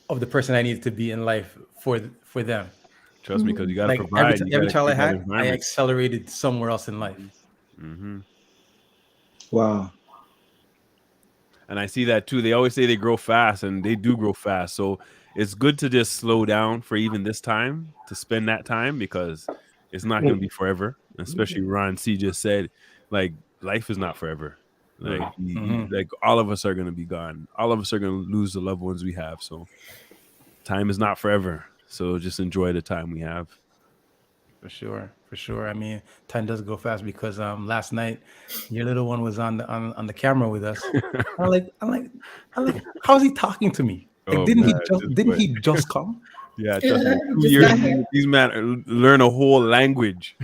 of the person I needed to be in life for them. Trust me, because you got to Like provide. every child I had, I accelerated somewhere else in life. Wow. And I see that too. They always say they grow fast, and they do grow fast. So it's good to just slow down for even this time, to spend that time, because it's not going to be forever. Especially Ron C just said, like, life is not forever. Like, like all of us are going to be gone. All of us are going to lose the loved ones we have. So time is not forever. So just enjoy the time we have. For sure. I mean, time does go fast, because last night your little one was on the camera with us. I'm like, how's he talking to me? Like, didn't he just come? Yeah, trust me. 2 years, these men learn a whole language.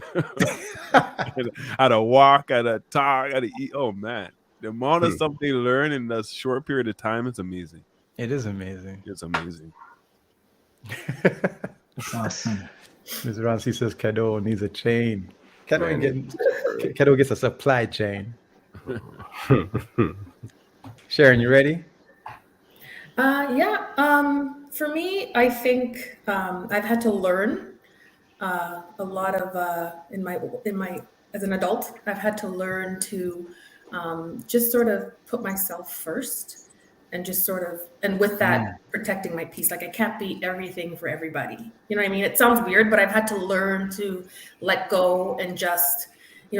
How to walk, how to talk, how to eat. Oh man, the amount of stuff they learn in a short period of time, it's amazing. It is amazing. It's amazing. That's awesome. Mr. Rancy says Kedo needs a chain. Kedo gets a supply chain. Sharon, you ready? For me, I think I've had to learn a lot of in my as an adult. I've had to learn to just sort of put myself first, and just sort of, and with that, protecting my peace. Like, I can't be everything for everybody. You know what I mean? It sounds weird, but I've had to learn to let go and just,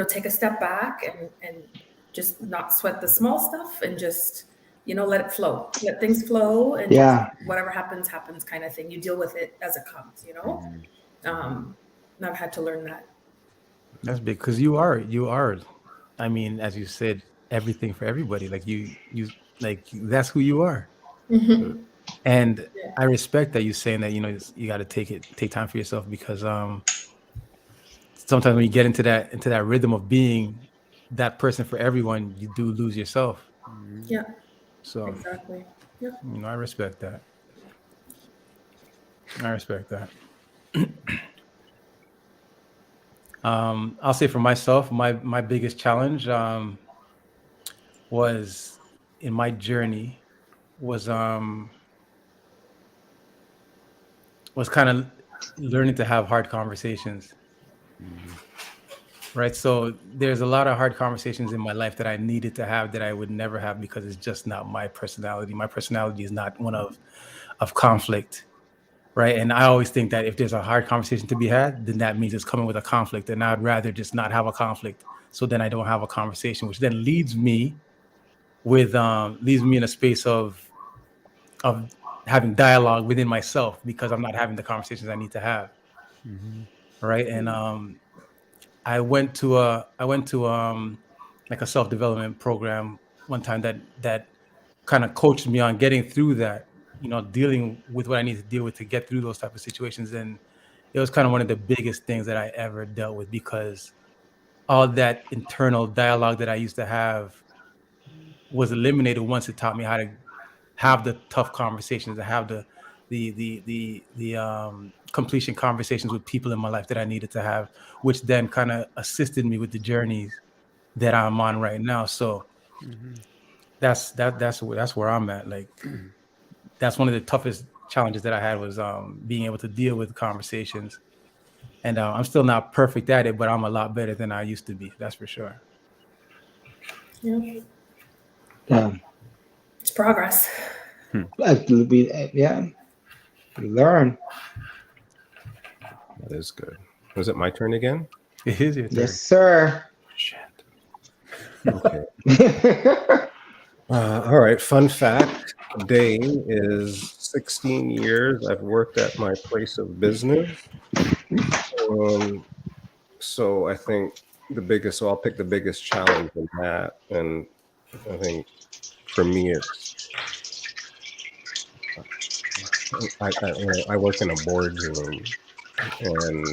take a step back and just not sweat the small stuff, and just, let it flow, let things flow, and just whatever happens kind of thing. You deal with it as it comes, And I've had to learn that. That's big, because you are, I mean, as you said, everything for everybody. Like, you like, that's who you are. And I respect that you saying that, you got to take time for yourself, because sometimes when you get into that rhythm of being that person for everyone, you do lose yourself. Yeah. So exactly. Yeah. I respect that. I'll say for myself, my biggest challenge was in my journey was kind of learning to have hard conversations. Right. So there's a lot of hard conversations in my life that I needed to have that I would never have, because it's just not my personality. My personality is not one of conflict. Right. And I always think that if there's a hard conversation to be had, then that means it's coming with a conflict. And I'd rather just not have a conflict. So then I don't have a conversation, which then leads me in a space of having dialogue within myself, because I'm not having the conversations I need to have. Right. And I went to like a self-development program one time that kind of coached me on getting through that, dealing with what I need to deal with to get through those type of situations. And it was kind of one of the biggest things that I ever dealt with, because all that internal dialogue that I used to have was eliminated once it taught me how to have the tough conversations, to have the completion conversations with people in my life that I needed to have, which then kind of assisted me with the journeys that I'm on right now. So that's where I'm at. Like, that's one of the toughest challenges that I had was being able to deal with conversations. And I'm still not perfect at it, but I'm a lot better than I used to be. That's for sure. Yeah. It's progress. Yeah, you learn. That is good. Was it my turn again? It is your turn. Yes, sir. Shit. Okay. All right. Fun fact: today is 16 years I've worked at my place of business. So I think so I'll pick the biggest challenge in that, and I think for me it's I work in a boardroom, and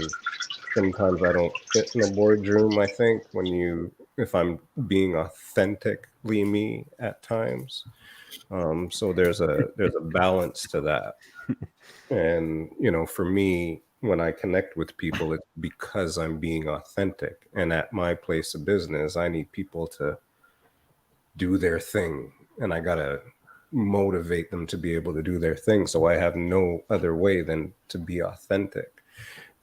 sometimes I don't fit in a boardroom. I think if I'm being authentically me at times, so there's a balance to that, and for me, when I connect with people, it's because I'm being authentic, and at my place of business, I need people to do their thing, and I gotta motivate them to be able to do their thing. So I have no other way than to be authentic.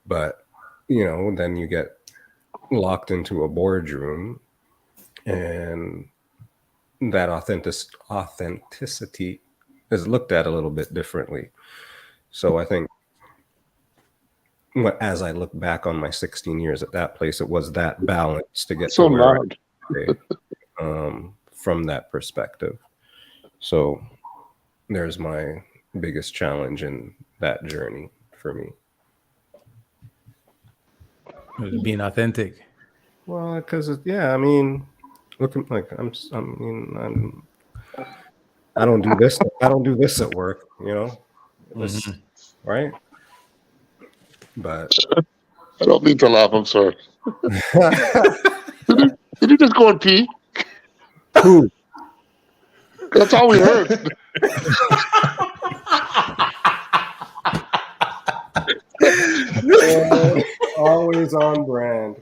But then you get locked into a boardroom, and that authenticity is looked at a little bit differently. So I think as I look back on my 16 years at that place, it was that balance to get So to where loud. from that perspective. So there's my biggest challenge in that journey for me. Being authentic. Well, because I mean, looking like I don't do this. I don't do this at work, right? But I don't mean to laugh. I'm sorry. Did he just go and pee? Who? That's all we heard. Always on brand.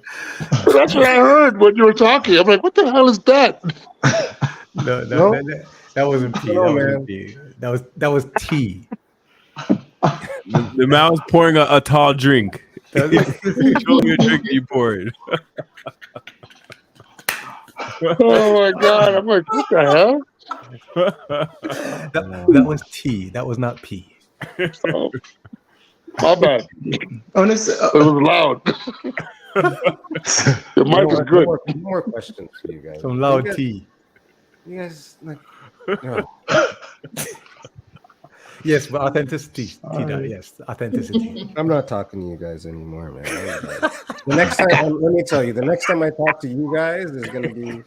That's what I heard when you were talking. I'm like, what the hell is that? No, that wasn't pee. No, That man. wasn't pee. That was tea. The man was pouring a tall drink. Show me a drink and you pour it. Oh my god! I'm like, what the hell? That was tea. That was not pee. Oh, my bad. Honestly, It was loud. Your mic is good. More questions for you guys. Some loud tea. You guys like. Yes, but authenticity. Yes, authenticity. I'm not talking to you guys anymore, man. The next time, let me tell you, the next time I talk to you guys is going to be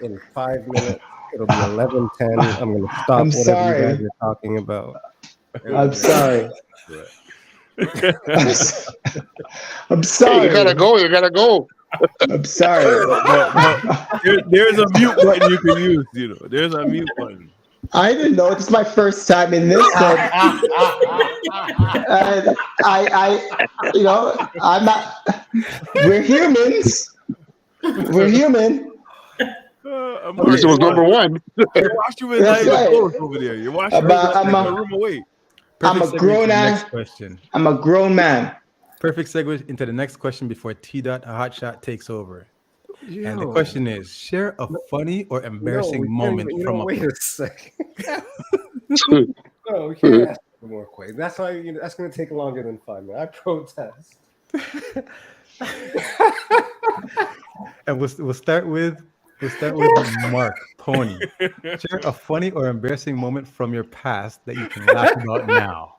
in 5 minutes. It'll be 11:10. I'm going to stop I'm whatever sorry. you guys are talking about. I'm sorry. I'm sorry. Hey, you gotta go. You gotta go. I'm sorry. There's a mute button you can use. There's a mute button. I didn't know. It's my first time in this. And I'm not. We're humans. We're human. At least it was number one. You're watching with That's like right. a ghost over there. You're watching with like a room away. I'm a Perfect segue grown into the man. next question. I'm a grown man. Perfect segue into the next question before T. Hotshot takes over. And the question is: share a funny or embarrassing moment from wait a. a second. No, we can't ask for more questions. That's why that's going to take longer than 5 minutes. I protest. And we'll start with Mark Pony. Share a funny or embarrassing moment from your past that you can laugh about now.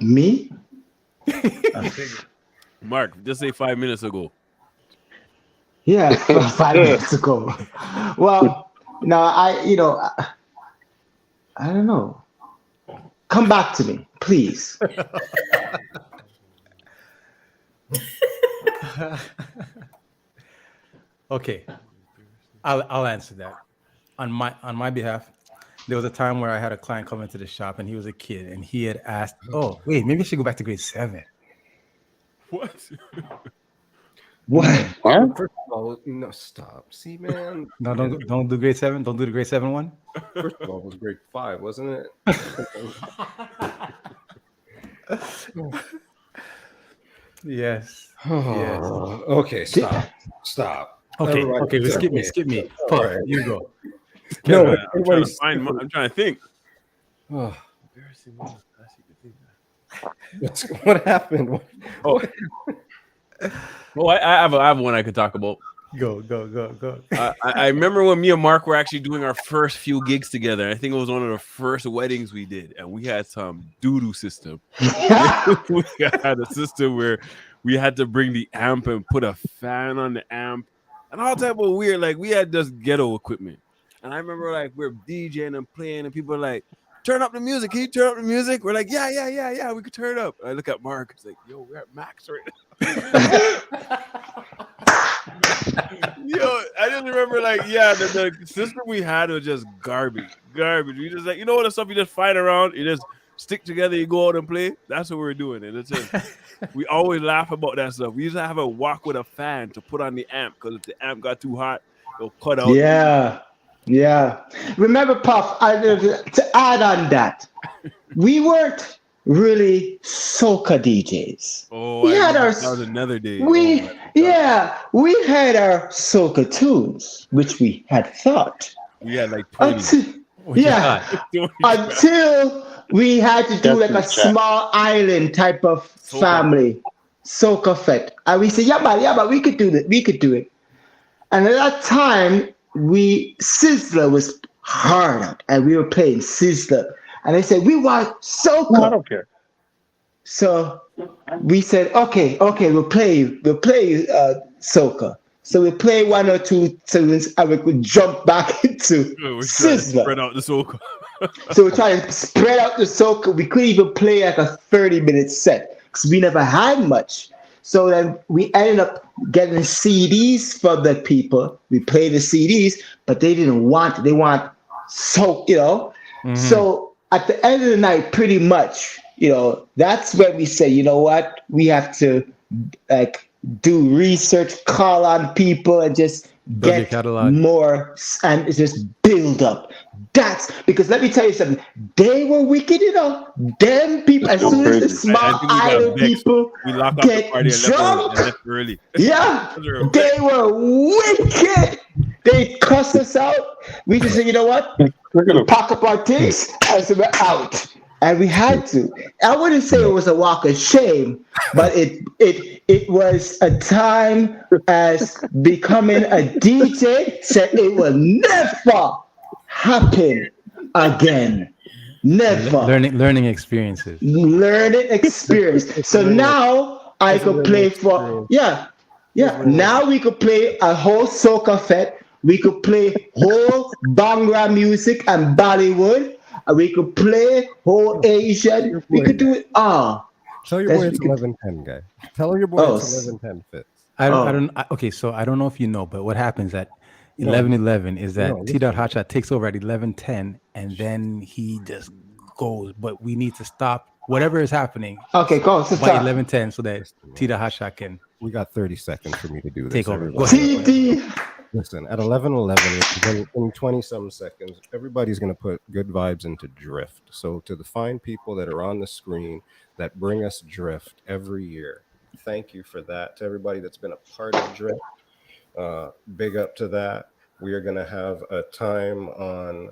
Me? Mark, just say 5 minutes ago. Yeah, 5 minutes ago. Well, no, I don't know. Come back to me, please. Okay, I'll answer that on my behalf. There was a time where I had a client come into the shop, and he was a kid, and he had asked, "Oh, wait, maybe I should go back to grade 7." What? What? Huh? First of all, no, stop. See, man. No, don't do grade 7. Don't do the grade 7 one. First of all, it was grade 5, wasn't it? Yes. Yes. Okay, stop. Okay. Everybody- Okay. Skip me. Puff, All right. you go. No, I'm trying to everybody's- find. I'm trying to think. Oh, what happened? Oh, I have one I could talk about. Go. I remember when me and Mark were actually doing our first few gigs together. I think it was one of the first weddings we did, and we had some doo-doo system. We had a system where we had to bring the amp and put a fan on the amp and all type of weird. Like we had just ghetto equipment. And I remember like we're DJing and playing, and people are like, "Turn up the music. Can you turn up the music?" We're like, "Yeah. We could turn it up." And I look at Mark. It's like, "Yo, we're at max right now." Yo, I just remember like, the system we had was just garbage. We just like, you know what, the stuff you just fight around, you just stick together, you go out and play. That's what we're doing, and it's just, we always laugh about that stuff. We used to have a walk with a fan to put on the amp because if the amp got too hot, it'll cut out. Yeah. Remember, Puff, to add on that, we weren't really soca DJs. Oh, that was another day. We had our soca tunes, which we had thought. We had like 20. Until we had to do like a small island type of family soca fete, and we said, yeah, but we could do it. And at that time, Sizzler was hard out, and we were playing Sizzler. And they said, we want soca. No, I don't care. So we said, okay, we'll play soca. So we play one or two tunes, and we could jump back into Sizzler. Spread out the soca. So we're trying to spread out the soca. We couldn't even play like a 30-minute set because we never had much. So then we ended up getting CDs from the people. We played the CDs, but they didn't want it. They want soca, Mm-hmm. So at the end of the night, pretty much, that's when we say, you know what, we have to like do research, call on people, and just get more and just build up. That's because let me tell you something. They were wicked, Them people, as soon as the small island people get drunk, early. Yeah, they were wicked. They cussed us out. We just said, you know what? We're gonna pack up our things and so we're out. And we had to. I wouldn't say it was a walk of shame, but it was a time as becoming a DJ said it will never happen again. Never. Learning experiences. Learning experience. So now I could play for Now we could play a whole soca fete. We could play whole Bhangra music and Bollywood. We could play whole Asian. We could do it all. Tell your boy it's 11:10, guy. Tell your boy it's 11:10 fits. Okay, so I don't know if you know, but what happens at 11:11 is that T. Hotshot takes over at 11:10, and then he just goes. But we need to stop whatever is happening. Okay, go. By 11:10, so that T. Hotshot can. We got 30 seconds for me to do this. Take over. Listen, at 11:11, in 20-some seconds, everybody's going to put good vibes into Drift. So to the fine people that are on the screen that bring us Drift every year, thank you for that. To everybody that's been a part of Drift, big up to that. We are going to have a time on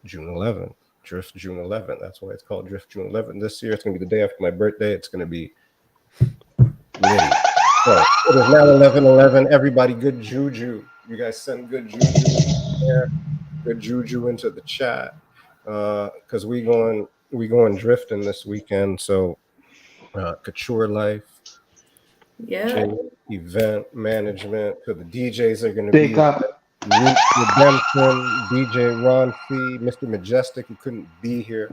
June 11th, Drift June 11th. That's why it's called Drift June 11th. This year, it's going to be the day after my birthday. It's going to be litty. So it is now 11:11. Everybody, good juju. You guys send good juju there, good juju into the chat, because we going drifting this weekend. So, Couture Life, Jade, event management. So the DJs are going to be Redemption, DJ Ron Fee, Mr. Majestic, who couldn't be here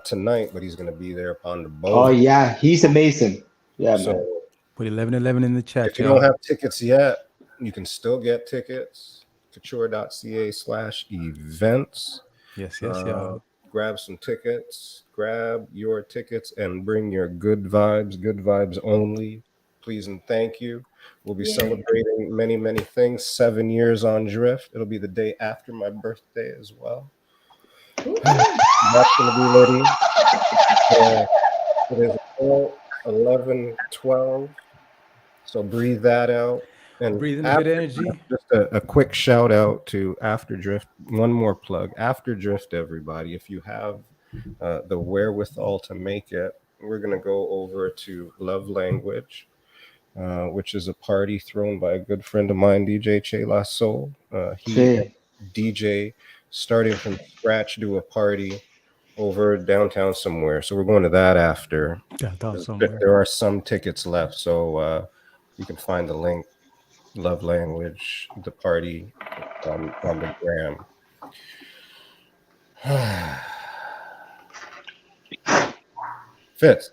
tonight, but he's going to be there on the boat. Oh yeah, he's amazing. Yeah, so, man. Put 11:11 in the chat. If you don't have tickets yet, you can still get tickets. Couture.ca/events. Yes. Grab some tickets. Grab your tickets and bring your good vibes only. please and thank you. We'll be Yeah. celebrating many, many things. 7 years on Drift. It'll be the day after my birthday as well. That's going to be litty. It is 11:12. So breathe that out. And Breathing a good after energy. just a quick shout out to After Drift. One more plug. After Drift, everybody. If you have the wherewithal to make it, we're going to go over to Love Language, which is a party thrown by a good friend of mine, DJ Che La Soul. He and DJ starting from scratch do a party over downtown somewhere. So we're going to that after. Downtown somewhere. There are some tickets left, so you can find the link. Love Language, the party on the gram. Fitz,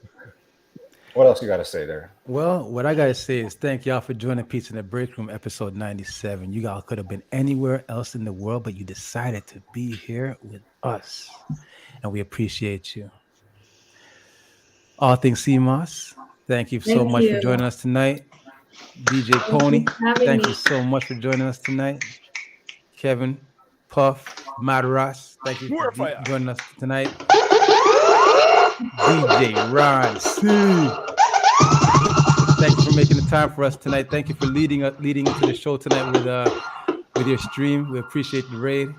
what else you got to say there? Well, what I got to say is thank y'all for joining Pizza in the Break Room, episode 97. You all could have been anywhere else in the world, but you decided to be here with us. And we appreciate you. All Things Seamoss, thank you so much for joining us tonight. DJ Pony, thank you so much for joining us tonight. Kevin, Puff, Madaras, thank you for joining us tonight. DJ Ron C, thank you for making the time for us tonight. Thank you for leading into the show tonight with your stream. We appreciate the raid.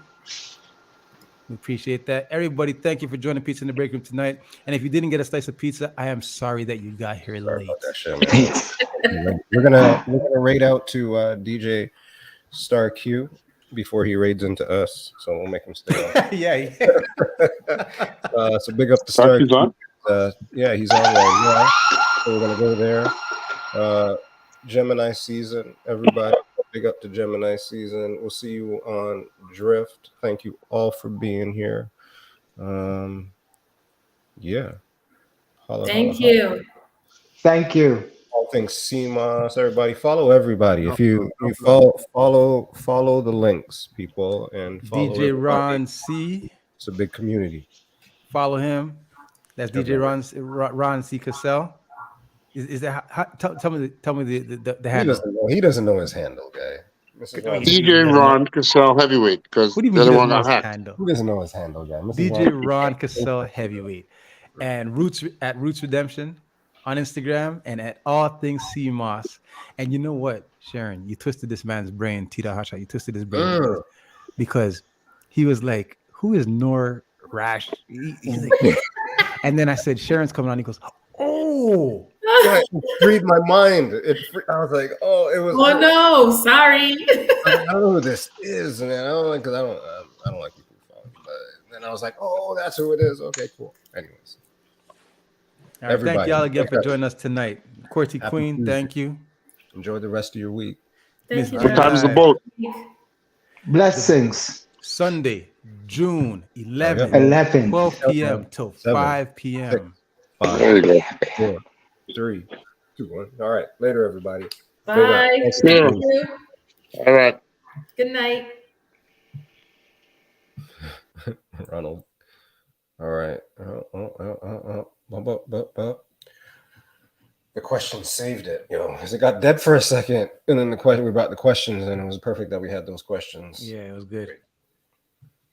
We appreciate that. Everybody, thank you for joining Pizza in the Break Room tonight. And if you didn't get a slice of pizza, I am sorry that you got here late. We're gonna raid out to DJ Star Q before he raids into us, so we'll make him stay on. Yeah. So big up to Star Q. Yeah, he's on right now. So we're gonna go there. Gemini season, everybody. Big up to Gemini season. We'll see you on Drift. Thank you all for being here. Yeah. Thank you. Thank you. All Things Seamoss. Everybody, follow everybody. If you follow the links, people, and follow DJ everybody. Ron C. It's a big community. Follow him. That's DJ Ron C. Cassell. Is that tell me the handle? He doesn't know his handle, guy. DJ Ron Cassell Heavyweight, because what do you the mean other he one doesn't know got his hacked. handle? Who doesn't know his handle, guy? DJ Ron Cassell Heavyweight, and Roots Redemption on Instagram, and at All Things Seamoss. And you know what, Sharon, you twisted this man's brain, Tita Hasha. You twisted his brain because he was like, "Who is Nor Rash?" He's like, and then I said, "Sharon's coming on." He goes, "Oh." Yeah, it freed my mind. I was like, "Oh, it was." Oh no, sorry. I don't know who this is, man. I don't like people phone. But then I was like, "Oh, that's who it is." Okay, cool. Anyways, all right, thank y'all again for joining us tonight. Corty Queen, thank you. Enjoy the rest of your week. Thank you. What time's the boat? Blessings. Sunday, June 11th, 12 p.m. till 5 p.m. 5, There you go. 4, 3, 2, 1. All right. Later, everybody. Bye. Thank you. All right. Good night. Ronald. All right. The question saved it, because it got dead for a second, and then we brought the questions, and it was perfect that we had those questions. Yeah, it was good.